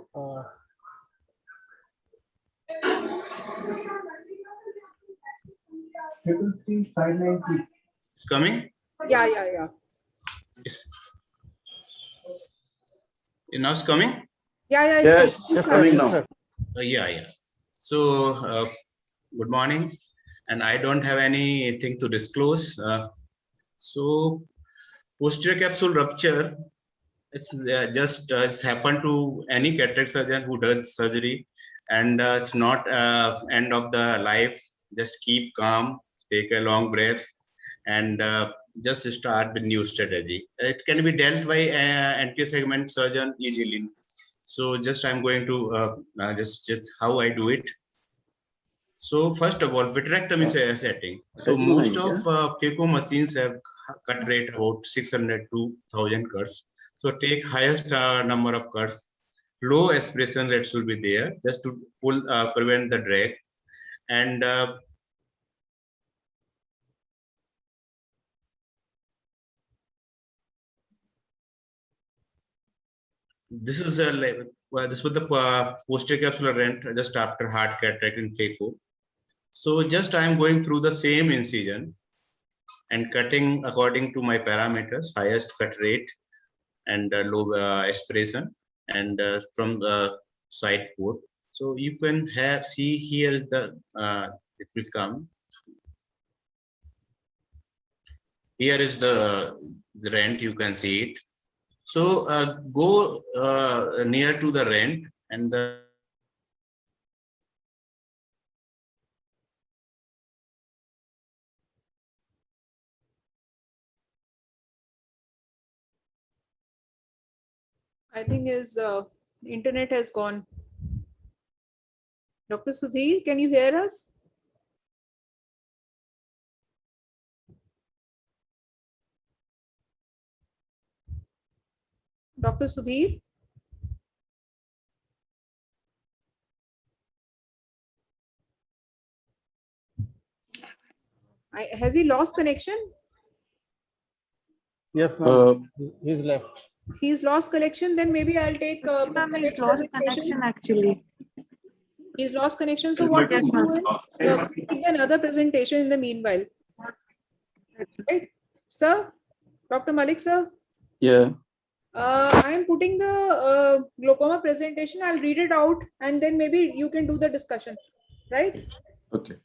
It's coming. Yeah, yeah, yeah. It's, now it's coming. Yeah, yeah. Yes, It's it's coming now. sir. Yeah. So, good morning. And I don't have anything to disclose. So, posterior capsule rupture, it's just it's happened to any cataract surgeon who does surgery, and it's not end of the life. Just keep calm, take a long breath, and just start with new strategy. It can be dealt by anterior segment surgeon easily. So just I'm going to just how I do it. So first of all, vitrectomy setting. So most of phaco machines have cut rate about 600 to 1000 cuts. So take highest number of cuts. Low aspiration rate should be there just to pull prevent the drag. And this is this was the posterior capsular rent just after hard cataract in phaco. So just I am going through the same incision and cutting according to my parameters, highest cut rate and low aspiration, and from the side port. So you can have see here is the it will come. Here is the rent, you can see it. So go near to the rent and the I think his internet has gone. Dr. Sudhir, can you hear us? Dr. Sudhir? Has he lost connection? Yes, ma'am. He's left. He's lost connection, then maybe I'll take Ma'am, next it's lost presentation. connection actually. He's lost connection. So what Yes, we'll ma'am. do is take another presentation in the meanwhile. Right, sir, Dr. Malik, sir. Yeah. I am putting the glaucoma presentation. I'll read it out, and then maybe you can do the discussion. Right? Okay.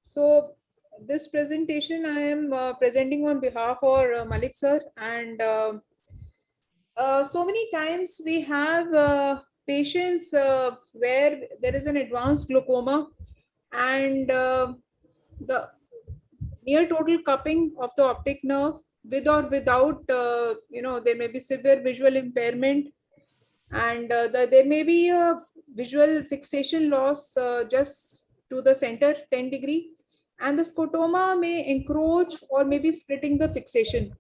So this presentation I am presenting on behalf of Malik sir, and so many times we have patients where there is an advanced glaucoma and the near total cupping of the optic nerve with or without there may be severe visual impairment, and there may be a visual fixation loss just to the center 10 degree, and the scotoma may encroach or maybe splitting the fixation.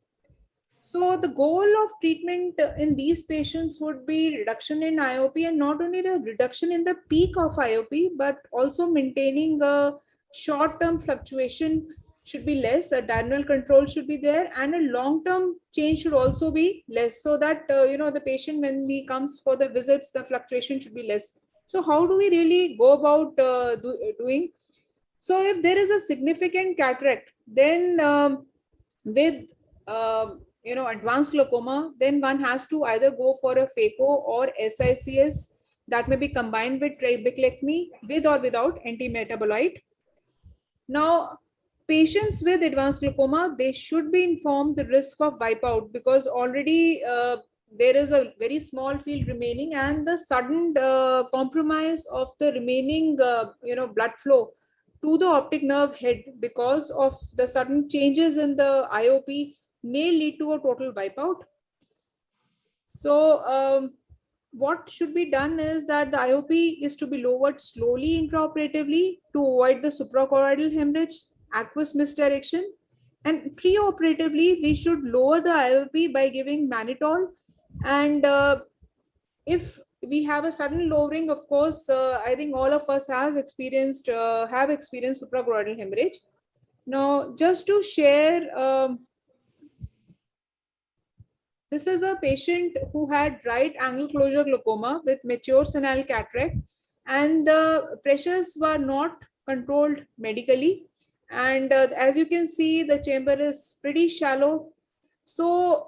So the goal of treatment in these patients would be reduction in IOP, and not only the reduction in the peak of IOP, but also maintaining a short-term fluctuation should be less, a diurnal control should be there, and a long-term change should also be less, so that the patient, when he comes for the visits, the fluctuation should be less. So how do we really go about doing? So if there is a significant cataract, then with advanced glaucoma, then one has to either go for a phaco or SICS that may be combined with trabeculectomy with or without antimetaboloite. Now, patients with advanced glaucoma, they should be informed the risk of wipeout, because already there is a very small field remaining, and the sudden compromise of the remaining blood flow to the optic nerve head because of the sudden changes in the IOP may lead to a total wipeout. So what should be done is that the IOP is to be lowered slowly intraoperatively to avoid the suprachoroidal hemorrhage, aqueous misdirection, and preoperatively we should lower the IOP by giving mannitol. And if we have a sudden lowering, of course, I think all of us have experienced suprachoroidal hemorrhage. Now, just to share, this is a patient who had right angle closure glaucoma with mature senile cataract, and the pressures were not controlled medically. And as you can see, the chamber is pretty shallow. So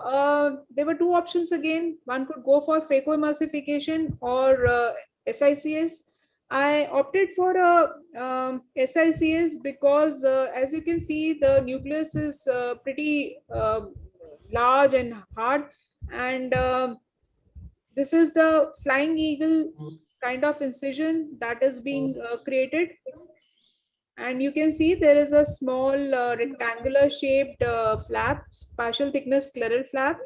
there were two options again. One could go for phacoemulsification or SICS. I opted for a SICS because as you can see, the nucleus is pretty large and hard, and this is the flying eagle kind of incision that is being created. And you can see there is a small rectangular shaped flap, partial thickness scleral flap,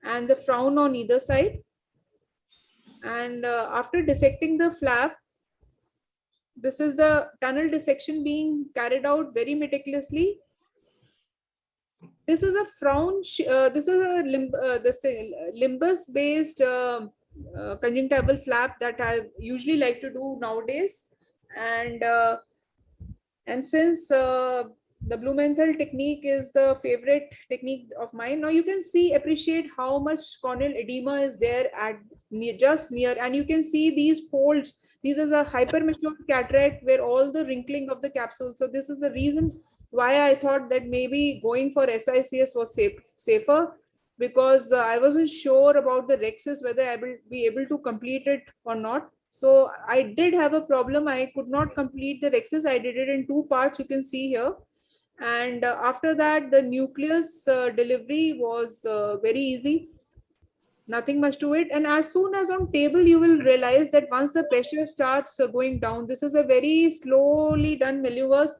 and the frown on either side. And after dissecting the flap, this is the tunnel dissection being carried out very meticulously. This is a frown, this is a limbus based conjunctival flap that I usually like to do nowadays. And since the Blumenthal technique is the favorite technique of mine, now you can appreciate how much corneal edema is there at just near, and you can see these folds. This is a hypermature cataract where all the wrinkling of the capsule. So this is the reason why I thought that maybe going for SICS was safer, because I wasn't sure about the rhexis, whether I will be able to complete it or not. So I did have a problem. I could not complete the rhexis. I did it in two parts, you can see here. And after that, the nucleus delivery was very easy. Nothing much to it. And as soon as on table, you will realize that once the pressure starts going down, this is a very slowly done maneuvers.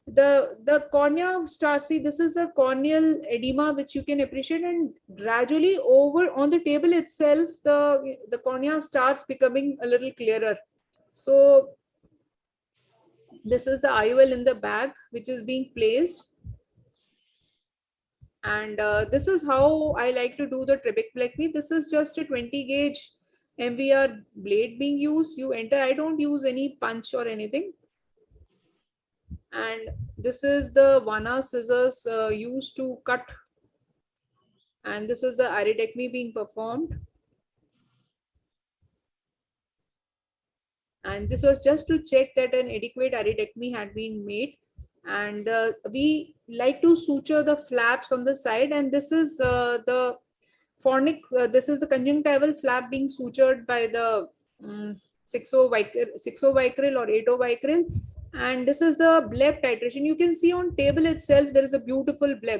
The cornea starts, see, this is a corneal edema which you can appreciate, and gradually over on the table itself, the cornea starts becoming a little clearer. So this is the IOL in the bag which is being placed. And this is how I like to do the trabeculectomy. This is just a 20 gauge MVR blade being used. You enter, I don't use any punch or anything. And this is the Vana scissors used to cut. And this is the iridectomy being performed. And this was just to check that an adequate iridectomy had been made. And we like to suture the flaps on the side. And this is the fornix, this is the conjunctival flap being sutured by the 6-ovicryl or 8-ovicryl. And this is the bleb titration. You can see on table itself, there is a beautiful bleb.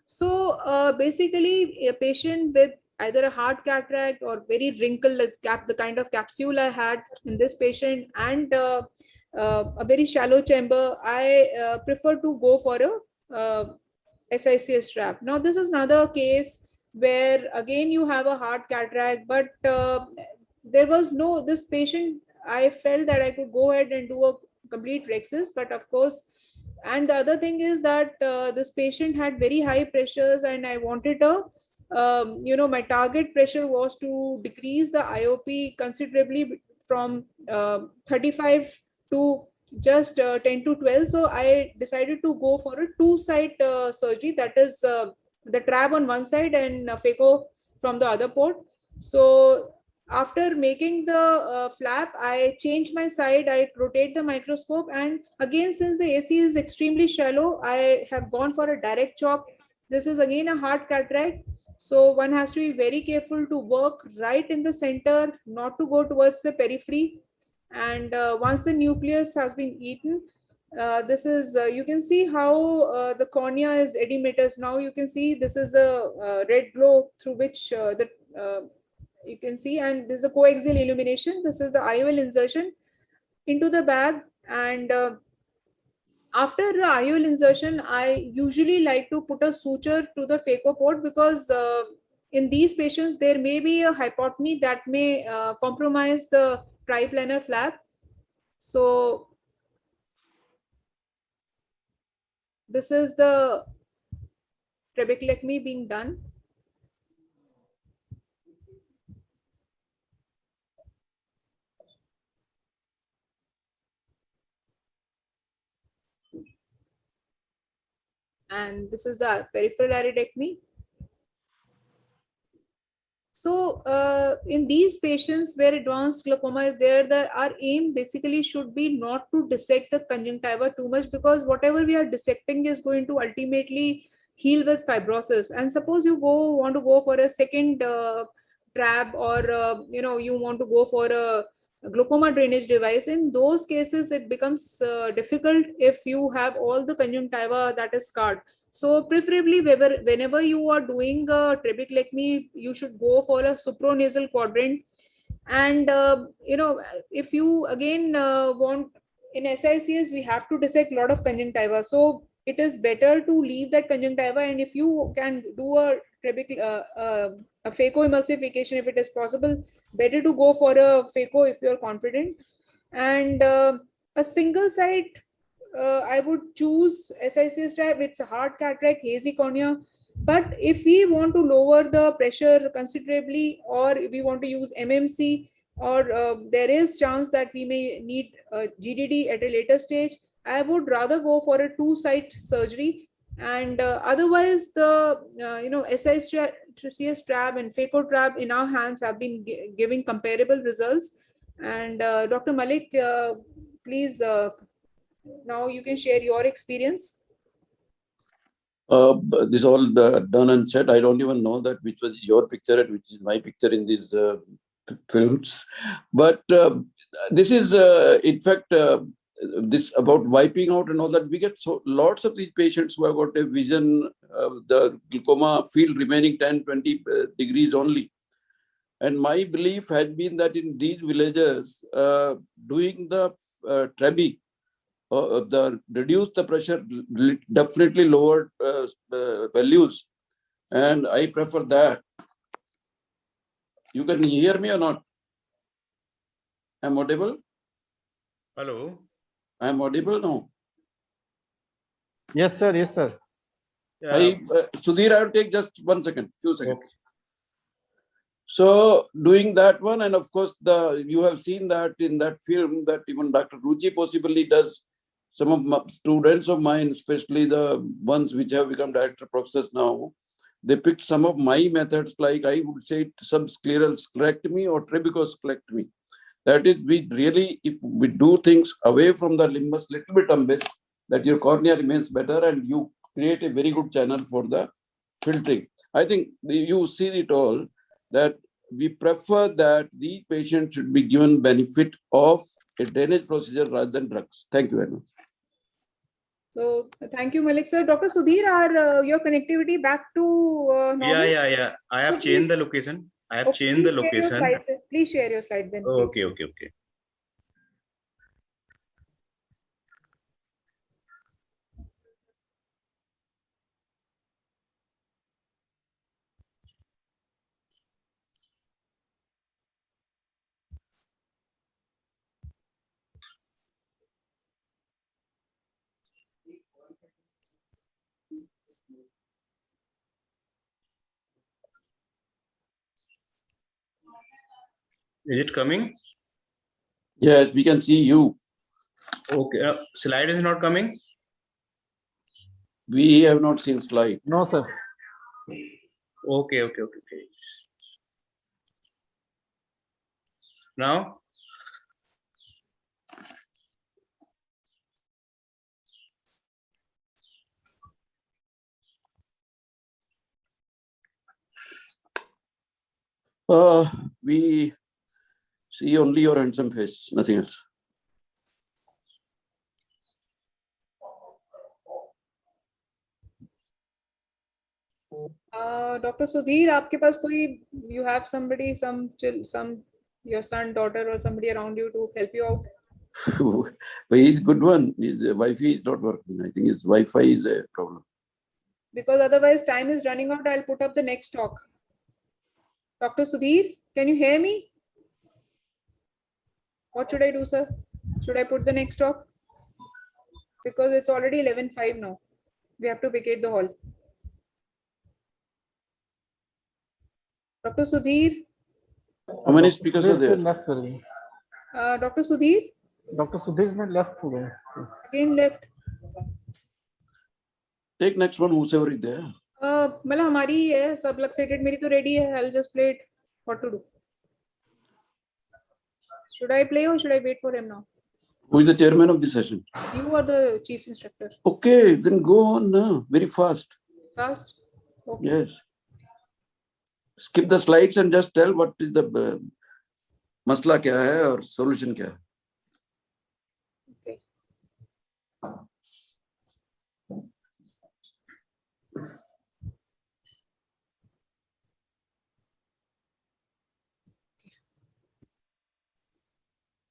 So basically a patient with either a hard cataract or very wrinkled cap, the kind of capsule I had in this patient, and a very shallow chamber, I prefer to go for a SICS strap. Now this is another case where again you have a hard cataract, but there was no, this patient, I felt that I could go ahead and do a complete rhexis, but of course, and the other thing is that this patient had very high pressures, and I wanted a my target pressure was to decrease the IOP considerably from 35 to just 10 to 12. So I decided to go for a two-site surgery, that is the trab on one side and phaco from the other port. So after making the flap, I change my side, I rotate the microscope, and again, since the AC is extremely shallow, I have gone for a direct chop. This is again a hard cataract. So one has to be very careful to work right in the center, not to go towards the periphery. And once the nucleus has been eaten, this is, you can see how the cornea is edematous. Now you can see this is a red glow through which you can see, and this is the coaxial illumination. This is the IOL insertion into the bag. And after the IOL insertion, I usually like to put a suture to the phaco port, because in these patients, there may be a hypotony that may compromise the triplanar flap. So this is the trabeculectomy being done. And this is the peripheral iridectomy. So in these patients where advanced glaucoma is there, our aim basically should be not to dissect the conjunctiva too much, because whatever we are dissecting is going to ultimately heal with fibrosis. And suppose you want to go for a second trab, or you want to go for a glaucoma drainage device. In those cases, it becomes difficult if you have all the conjunctiva that is scarred. So preferably whenever you are doing a trabeculectomy, you should go for a supranasal quadrant. And if you again want, in SICS we have to dissect a lot of conjunctiva, so it is better to leave that conjunctiva. And if you can do a phacoemulsification, if it is possible, better to go for a phaco if you are confident. And a single site, I would choose SICS type. It's a hard cataract, hazy cornea. But if we want to lower the pressure considerably, or we want to use MMC, or there is chance that we may need GDD at a later stage, I would rather go for a 2-site surgery. And otherwise, the SICS trab and phaco trab in our hands have been giving comparable results. And Dr. Malik, please, now you can share your experience. This is all done and said. I don't even know that which was your picture and which is my picture in these films. But this is, in fact, this about wiping out and all that. We get lots of these patients who have got a vision, the glaucoma field remaining 10-20 degrees only. And my belief has been that in these villages, doing the trabe, reduce the pressure, definitely lowered values. And I prefer that. You can hear me or not? I'm audible? Hello. I'm audible now. Yes, sir. Yes, sir. Yeah. Sudhir, I will take just 1 second, few seconds. Okay. So doing that one, and of course, you have seen that in that film that even Dr. Ruchi possibly does. Some of my students of mine, especially the ones which have become director professors now, they picked some of my methods, like I would say subscleral sclerectomy or trabecosclerectomy. That is, we really, if we do things away from the limbus, little bit ambis, that your cornea remains better and you create a very good channel for the filtering. I think you see it all, that we prefer that the patient should be given benefit of a drainage procedure rather than drugs. Thank you very much. So thank you, Malik sir. Dr. Sudhir, are your connectivity back to normal? Yeah. I have changed the location. I have changed the location. Please share your slide then. Okay. Is it coming? Yes, we can see you. Okay. Slide is not coming. We have not seen slide. No, sir. Okay. Now, we see only your handsome face, nothing else. Dr. Sudhir, आपके पास कोई, you have somebody, some your son, daughter, or somebody around you to help you out? But he's good one. His Wi-Fi is not working. I think his Wi-Fi is a problem. Because otherwise time is running out. I'll put up the next talk. Dr. Sudhir, can you hear me? What should I do, sir? Should I put the next talk? Because it's already 11:05 now. We have to vacate the hall. Dr. Sudhir, How many speakers are there? Left कर रही हैं। Dr. Sudhir, Dr. Sudhir ने left हो गए। again left. Take next one, whoever is there. मतलब हमारी ही है, सब luxated, मेरी तो ready है. I'll just play it. What to do? Should I play or should I wait for him now? Who is the chairman of the session? You are the chief instructor. Okay, then go on now, very fast. Fast? Okay. Yes. Skip the slides and just tell what is the masla kya hai or solution kya hai. Okay.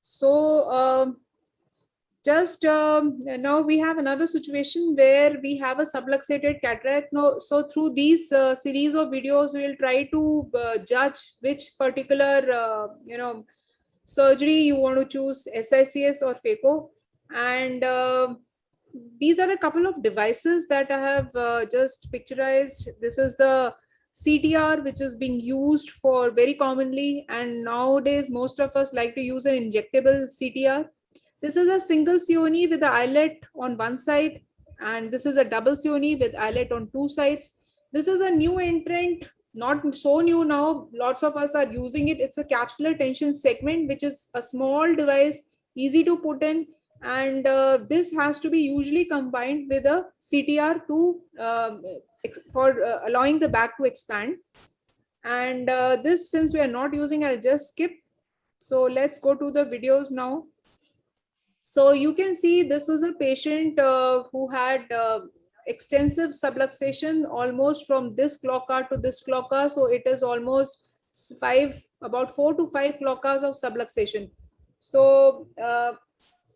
So now we have another situation where we have a subluxated cataract. Now, so through these series of videos, we will try to judge which particular surgery you want to choose, SICS or phaco. And these are a couple of devices that I have just picturized. This is the CTR, which is being used for very commonly, and nowadays most of us like to use an injectable CTR. This is a single CONE with the eyelet on one side, and this is a double CONE with eyelet on two sides. This is a new entrant, not so new now. Lots of us are using it. It's a capsular tension segment, which is a small device, easy to put in, and this has to be usually combined with a CTR to for allowing the bag to expand. And this, since we are not using, I'll just skip. So let's go to the videos now. So you can see this was a patient who had extensive subluxation almost from this clock hour to this clock hour. So it is almost about 4 to 5 clock hours of subluxation. So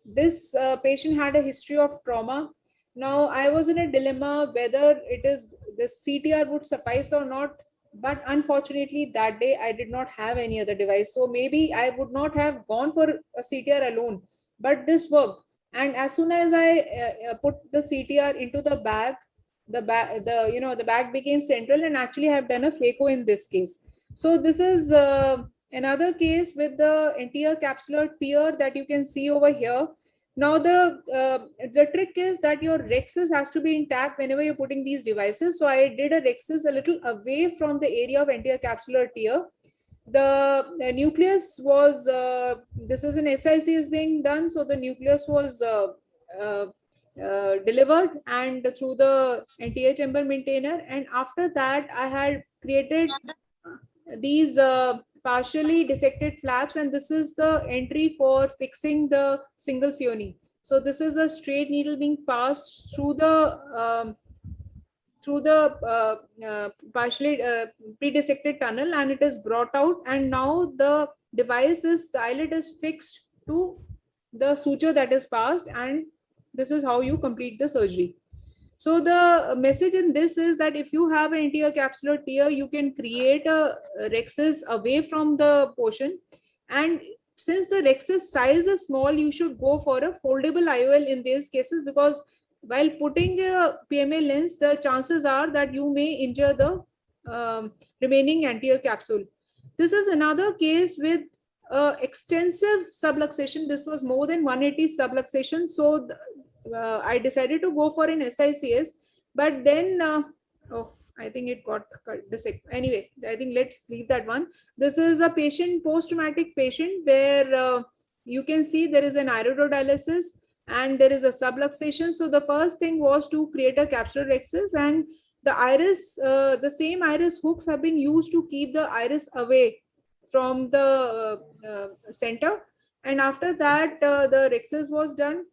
this patient had a history of trauma. Now I was in a dilemma whether it is the CTR would suffice or not. But unfortunately, that day I did not have any other device. So maybe I would not have gone for a CTR alone. But this worked, and as soon as I put the CTR into the bag, the bag became central, and actually have done a phaco in this case. So this is another case with the anterior capsular tear that you can see over here. Now the trick is that your rhexis has to be intact whenever you're putting these devices. So I did a rhexis a little away from the area of anterior capsular tear. The nucleus was, this is an SICS being done, so the nucleus was delivered and through the anterior chamber maintainer. And after that, I had created these partially dissected flaps, and this is the entry for fixing the single CONE. So this is a straight needle being passed through the partially pre-dissected tunnel, and it is brought out, and now the device is, the eyelet is fixed to the suture that is passed, and this is how you complete the surgery. So the message in this is that if you have an anterior capsular tear, you can create a rhexis away from the portion, and since the rhexis size is small, you should go for a foldable IOL in these cases, because while putting a PMA lens, the chances are that you may injure the remaining anterior capsule. This is another case with extensive subluxation. This was more than 180 subluxation. So I decided to go for an SICS, but then I think it got anyway, I think let's leave that one. This is a patient, post-traumatic patient, where you can see there is an iridodialysis and there is a subluxation. So the first thing was to create a capsular rhexis, and the iris, the same iris hooks have been used to keep the iris away from the center. And after that, the rhexis was done.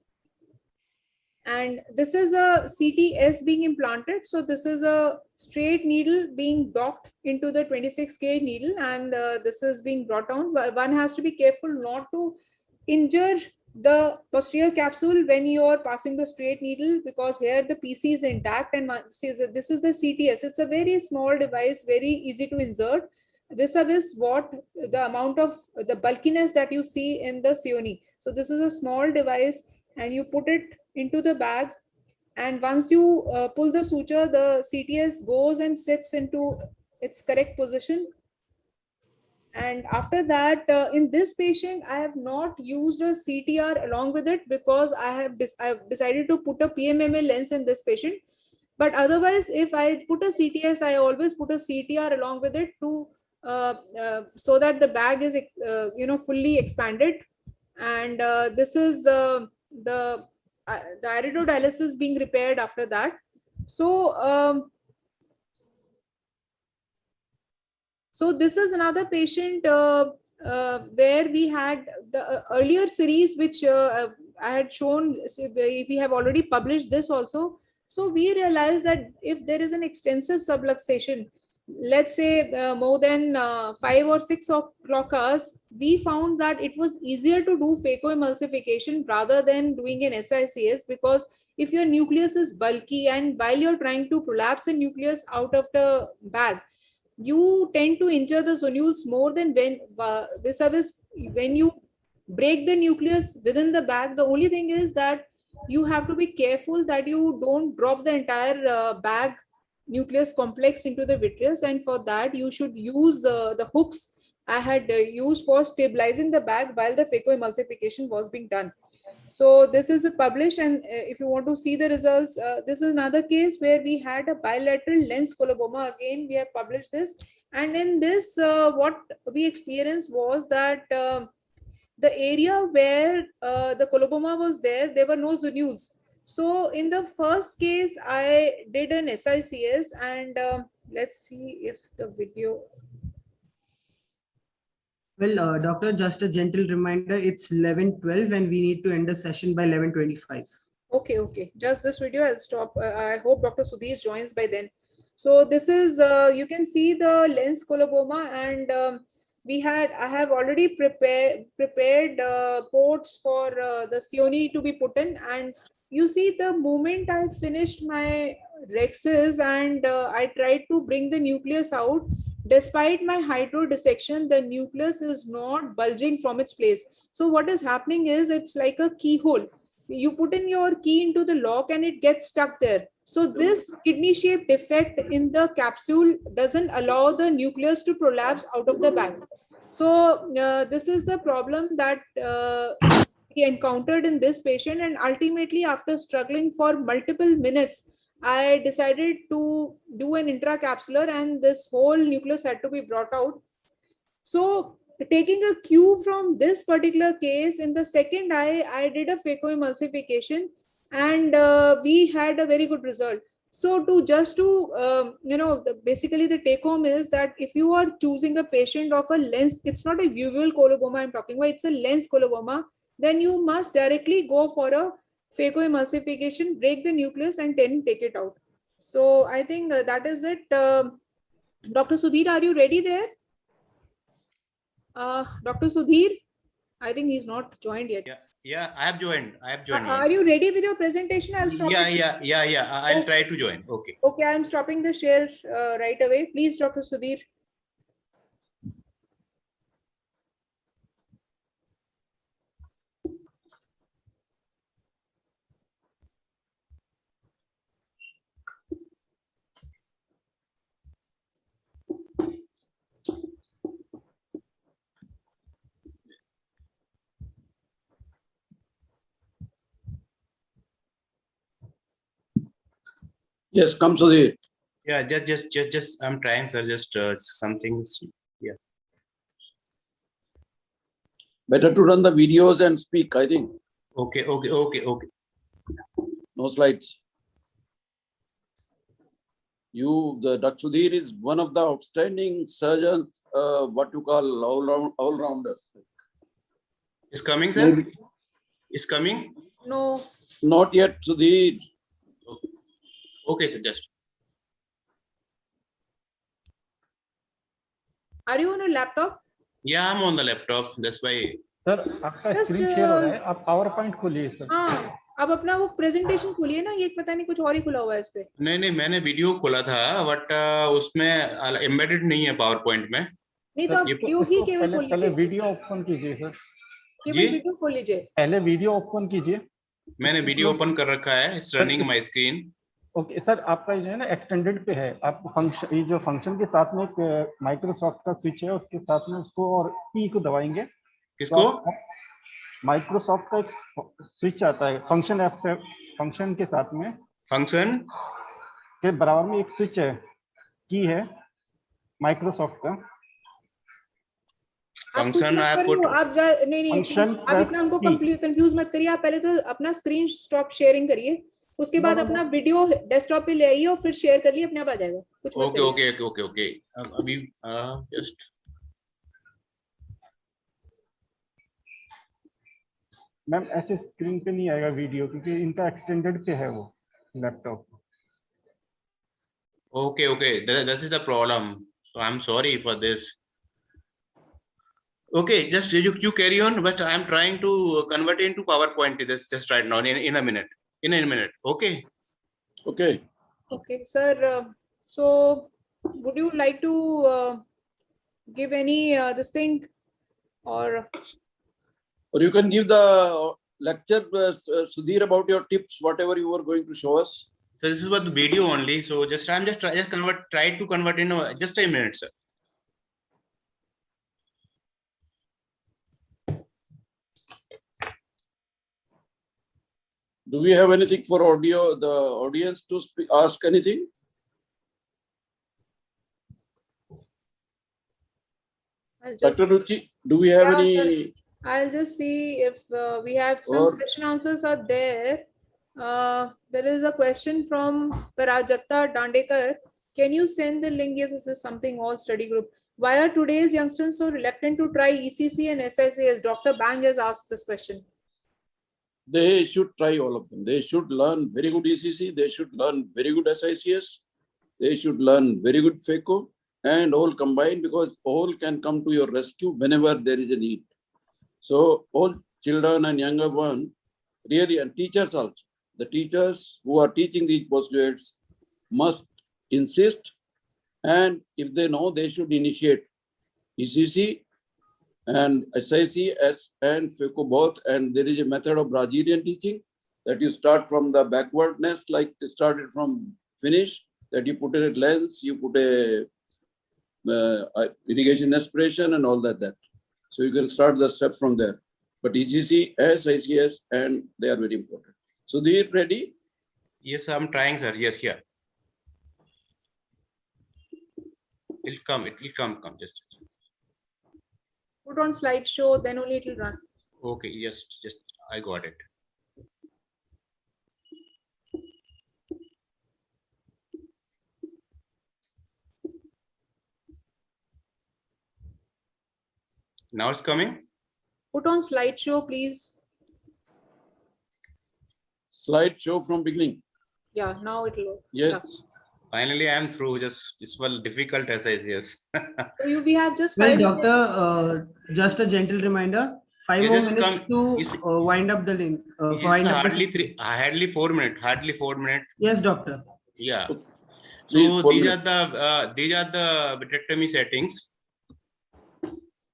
And this is a CTS being implanted. So this is a straight needle being docked into the 26 gauge needle, and this is being brought down. One has to be careful not to injure the posterior capsule when you are passing the straight needle, because here the PC is intact, and this is the CTS. It's a very small device, very easy to insert, vis-a-vis what the amount of the bulkiness that you see in the Sioni. So this is a small device, and you put it into the bag, and once you pull the suture, the CTS goes and sits into its correct position. And after that, in this patient, I have not used a CTR along with it, because I've decided to put a PMMA lens in this patient. But otherwise, if I put a CTS, I always put a CTR along with it to so that the bag is fully expanded. And this is the iridodialysis being repaired after that. So so this is another patient where we had the earlier series, which I had shown. We have already published this also. So we realized that if there is an extensive subluxation, let's say more than 5 or 6 o'clock hours, we found that it was easier to do phacoemulsification rather than doing an SICS, because if your nucleus is bulky and while you're trying to prolapse a nucleus out of the bag, you tend to injure the zonules more than when vis-a-vis when you break the nucleus within the bag. The only thing is that you have to be careful that you don't drop the entire bag nucleus complex into the vitreous, and for that you should use the hooks I had used for stabilizing the bag while the phacoemulsification was being done. So this is published, and if you want to see the results, this is another case where we had a bilateral lens coloboma. Again, we have published this, and in this what we experienced was that the area where the coloboma was there were no zonules. So in the first case, I did an SICS, and let's see if the video. Well, doctor, just a gentle reminder, it's 11:12 and we need to end the session by 11:25. Okay. Just this video, I'll stop. I hope Dr. Sudhir joins by then. So this is, you can see the lens coloboma, and I have already prepared ports for the Sioni to be put in. And you see, the moment I finished my rhexis and I tried to bring the nucleus out, despite my hydrodissection, the nucleus is not bulging from its place. So what is happening is, it's like a keyhole. You put in your key into the lock and it gets stuck there. So this kidney-shaped defect in the capsule doesn't allow the nucleus to prolapse out of the bag. So this is the problem that we encountered in this patient, and ultimately, after struggling for multiple minutes, I decided to do an intracapsular, and this whole nucleus had to be brought out. So taking a cue from this particular case, in the second eye, I did a phacoemulsification, and we had a very good result. So basically the take home is that if you are choosing a patient of a lens, it's not a uveal coloboma I'm talking about, it's a lens coloboma, then you must directly go for a phacoemulsification, break the nucleus, and then take it out. So I think that is it. Dr. Sudhir, are you ready there? Dr. Sudhir, I think he's not joined yet. Yeah, I have joined. Are you ready with your presentation? I'll stop. Yeah. I'll try to join. Okay. Okay, I'm stopping the share right away. Please, Dr. Sudhir. Yes, come Sudhir. Yeah, just I'm trying, sir. Just something. Yeah. Better to run the videos and speak, I think. Okay. No slides. Dr. Sudhir is one of the outstanding surgeons, what you call all-rounder. It's coming, sir. Maybe. It's coming. No. Not yet, Sudhir. Okay, sir. Just. Are you on a laptop? Yeah, I'm on the laptop. That's why. Sir आपका Just, screen share हो रहा है, आप power point खोलिए sir. हाँ, अब अपना वो प्रेजेंटेशन खोलिए ना, ये पता नहीं कुछ और ही खुला हुआ है इस पे. नहीं, मैंने वीडियो खोला था, बट उसमें एम्बेडेड नहीं है पावर पॉइंट में. नहीं तो आप वीडियो ही केवल खोल पहले लीजिए. वीडियो ओपन कीजिए सर. केवल वीडियो खोल लीजिए. पहले वीडियो ओपन कीजिए. मैंने वीडियो ओपन कर रखा है. It's running my screen. Okay sir, आपका जो है ना एक्सटेंडेड पे है. आप फंक्शन, ये जो फंक्शन के साथ में एक माइक्रोसॉफ्ट का स्विच है, उसके साथ में उसको और पी को दबाएंगे. किसको? माइक्रोसॉफ्ट का एक स्विच आता है फंक्शन ऐप से. फंक्शन के साथ में फंक्शन के बराबर में एक स्विच है, की है माइक्रोसॉफ्ट का. फंक्शन आप नहीं Function आप इतना हमको कंफ्यूज मत करिए. आप पहले तो अपना स्क्रीन स्टॉप शेयरिंग करिए, उसके बाद अपना वीडियो डेस्कटॉप पे ले आइए और फिर शेयर कर लिए, अपने आप आ जाएगा. कुछ मत करिए. ओके. अभी जस्ट. मैम ऐसे स्क्रीन पे नहीं आएगा वीडियो, क्योंकि इनका एक्सटेंडेड पे है वो laptop. Okay. That is the problem. So I'm sorry for this. Okay, just you carry on, but I'm trying to convert into PowerPoint this just right now in a minute. In a minute. Okay. Okay. Okay, sir. So, would you like to give any this thing, or you can give the lecture, Sudhir, about your tips, whatever you were going to show us. So this is what the video only. So I'm just try to convert in just a minute, sir. Do we have anything for audio, the audience to ask anything? Dr. Ruchi, do we have any? I'll just see if we have some question answers are there. There is a question from Parajakta Dandekar. Can you send the link? Yes, this is something all study group. Why are today's youngsters so reluctant to try ECC and SICS? Dr. Bang has asked this question. They should try all of them. They should learn very good ECC. They should learn very good SICS. They should learn very good FECO, and all combined, because all can come to your rescue whenever there is a need. So all children and younger ones, really, and teachers also, the teachers who are teaching these postgraduates must insist, and if they know, they should initiate ECC and SICS and FECO both. And there is a method of Brazilian teaching that you start from the backwardness, like started from finish, that you put a lens, you put a irrigation aspiration and all that. So you can start the steps from there. But ECC, SICS, and they are very important. So they are ready? Yes, I'm trying, sir. Yes, yeah. It'll come. Just. Put on slideshow, then only it will run. Okay, yes, just I got it. Now it's coming. Put on slideshow, please. Slideshow from beginning. Yeah, now it will. Yes. Yeah. Finally, I'm through. Just it's well difficult SICS. So we have just Well, 5 minutes. doctor, just a gentle reminder. 5 You more just minutes to wind up the link. Wind up the hardly 4 minutes. Hardly 4 minutes. Yes, doctor. Yeah. Please, So these are the vitrectomy settings.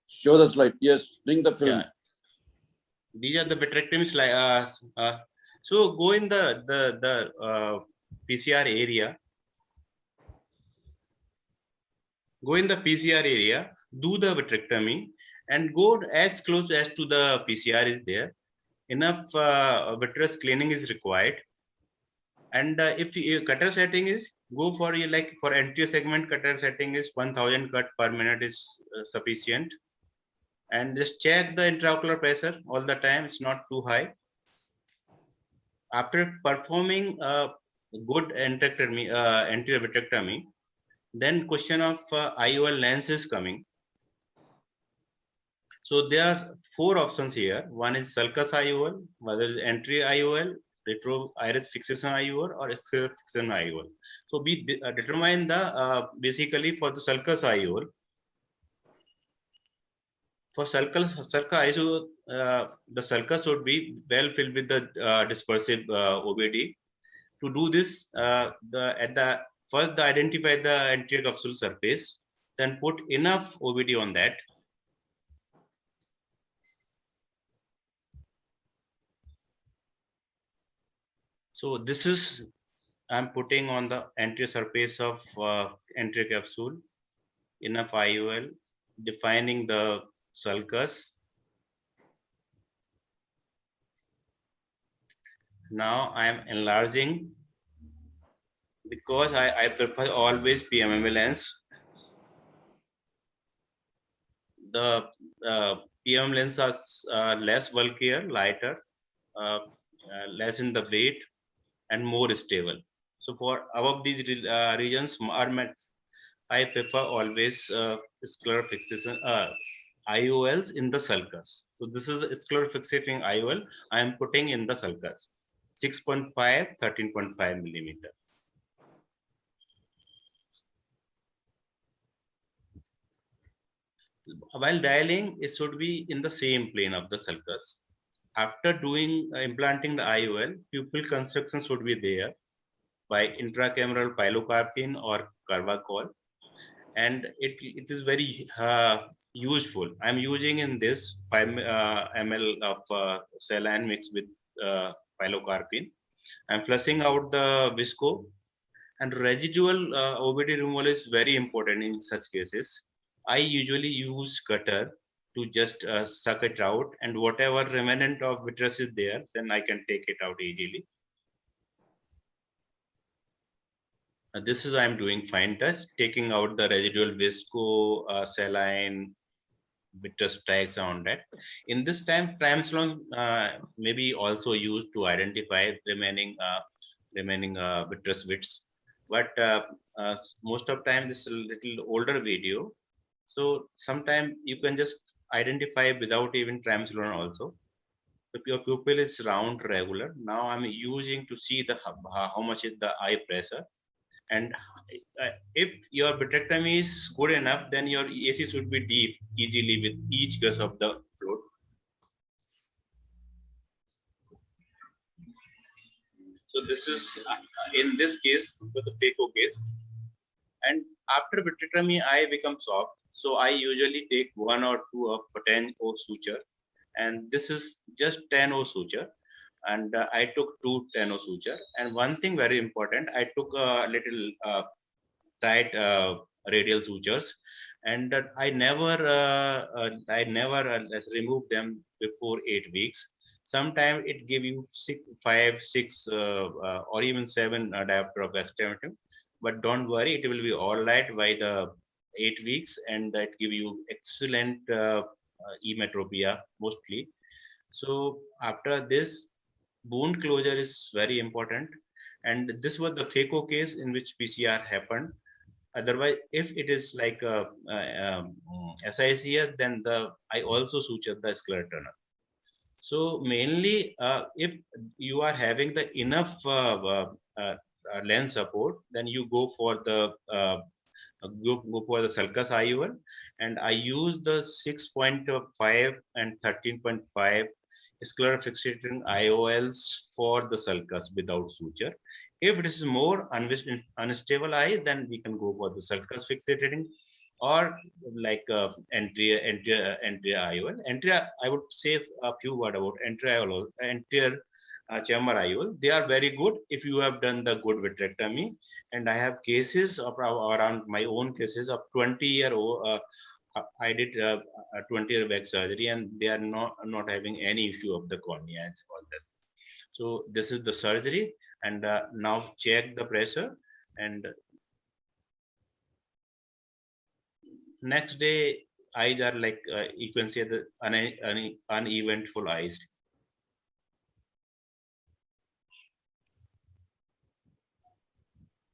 Show the slide. Yes, bring the film. Yeah. These are the vitrectomy slide. So go in the PCR area. Go in the PCR area, do the vitrectomy, and go as close as to the PCR is there. Enough vitreous cleaning is required. And if cutter setting is go for like for anterior segment cutter setting is 1000 cut per minute is sufficient. And just check the intraocular pressure all the time. It's not too high. After performing a good anterior vitrectomy, then question of IOL lens is coming. So there are 4 options here. One is sulcus IOL, whether it's anterior IOL, retro iris fixation IOL, or exterior fixation IOL. So we determine the basically for the sulcus IOL. For sulcus IOL, the sulcus should be well filled with the dispersive OBD. To do this, first identify the anterior capsule surface, then put enough OBD on that. So this is I'm putting on the anterior surface of anterior capsule, enough IOL, defining the sulcus. Now I am enlarging because I prefer always PMMA lens. The PM lens are less bulkier, lighter, less in the weight, and more stable. So for above these regions, I prefer always scleral fixation IOLs in the sulcus. So this is a scleral fixating IOL I am putting in the sulcus, 6.5, 13.5 millimeter. While dialing, it should be in the same plane of the sulcus. After doing implanting the IOL, pupil construction should be there by intracameral pilocarpine or Carvacol, and it is very useful. I'm using in this 5 ml of saline mixed with pilocarpine. I'm flushing out the visco, and residual OBD removal is very important in such cases. I usually use cutter to just suck it out, and whatever remnant of vitreous is there, then I can take it out easily. This is I'm doing fine touch, taking out the residual visco, saline, vitreous tags on that. In this time, triamcinolone may be also used to identify remaining vitreous bits. But most of time, this is a little older video. So sometimes you can just identify without even triamcinolone also. If your pupil is round regular, now I'm using to see the how much is the eye pressure. And if your vitrectomy is good enough, then your AC should be deep easily with each gauge of the float. So this is in this case, with the phaco case. And after vitrectomy, eye becomes soft. So I usually take 1 or 2 of 10O suture, and this is just 10O suture. And I took 2 10O suture. And one thing very important, I took a little tight radial sutures, and I never remove them before 8 weeks. Sometimes it give you 5, 6, or even 7 diopter of astigmatism. But don't worry, it will be all right by the 8 weeks, and that give you excellent emetropia mostly. So after this, wound closure is very important, and this was the phaco case in which PCR happened. Otherwise, if it is like a SICS, then I also suture the sclerotunnel. So mainly, if you are having the enough lens support, then you go for the sulcus IOL, and I use the 6.5 and 13.5 scleral fixating IOLs for the sulcus without suture. If it is more unstable eye, then we can go for the sulcus fixating or like anterior IOL. Anterior, I would say a few words about anterior chamber IOL. They are very good if you have done the good vitrectomy. And I have cases of around my own cases of 20-year-old. I did a 20-year back surgery, and they are not having any issue of the cornea and all this. So this is the surgery, and now check the pressure. and next day eyes are like you can say the uneventful eyes.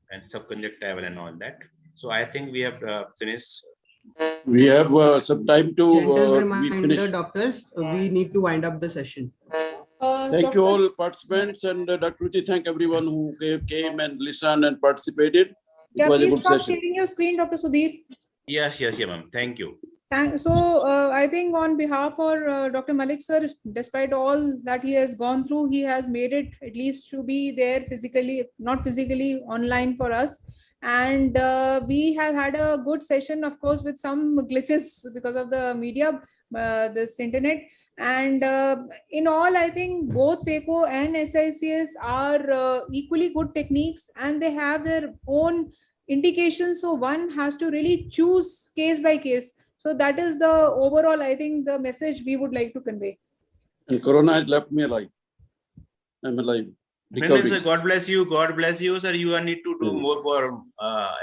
And subconjunctival and all that. So I think we have finished. We have some time to Gentle we reminder, finish. doctors, we need to wind up the session. Thank you all participants, and Dr. Ruchi, thank everyone who came and listened and participated. It Yeah, was a please good stop session. sharing your screen, Dr. Sudhir. Yes, ma'am. Thank you. So I think on behalf of Dr. Malik sir, despite all that he has gone through, he has made it at least to be there physically, not physically, online for us. And we have had a good session, of course, with some glitches because of the media, this internet. And in all, I think both FACO and SICS are equally good techniques, and they have their own indications. So one has to really choose case by case. So that is the overall, I think, the message we would like to convey. And Corona has left me alive. I'm alive. Recovering. Sir, God bless you. God bless you, sir. You need to do more for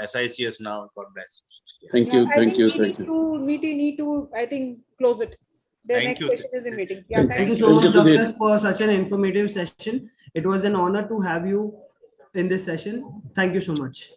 SICS now. God bless you. Thank you. I Thank think you. we Thank you. need to, I think, close it. The Thank next you. session is in waiting. Yeah, Thank you so Thank much, you, Sudhir. doctors, for such an informative session. It was an honor to have you in this session. Thank you so much.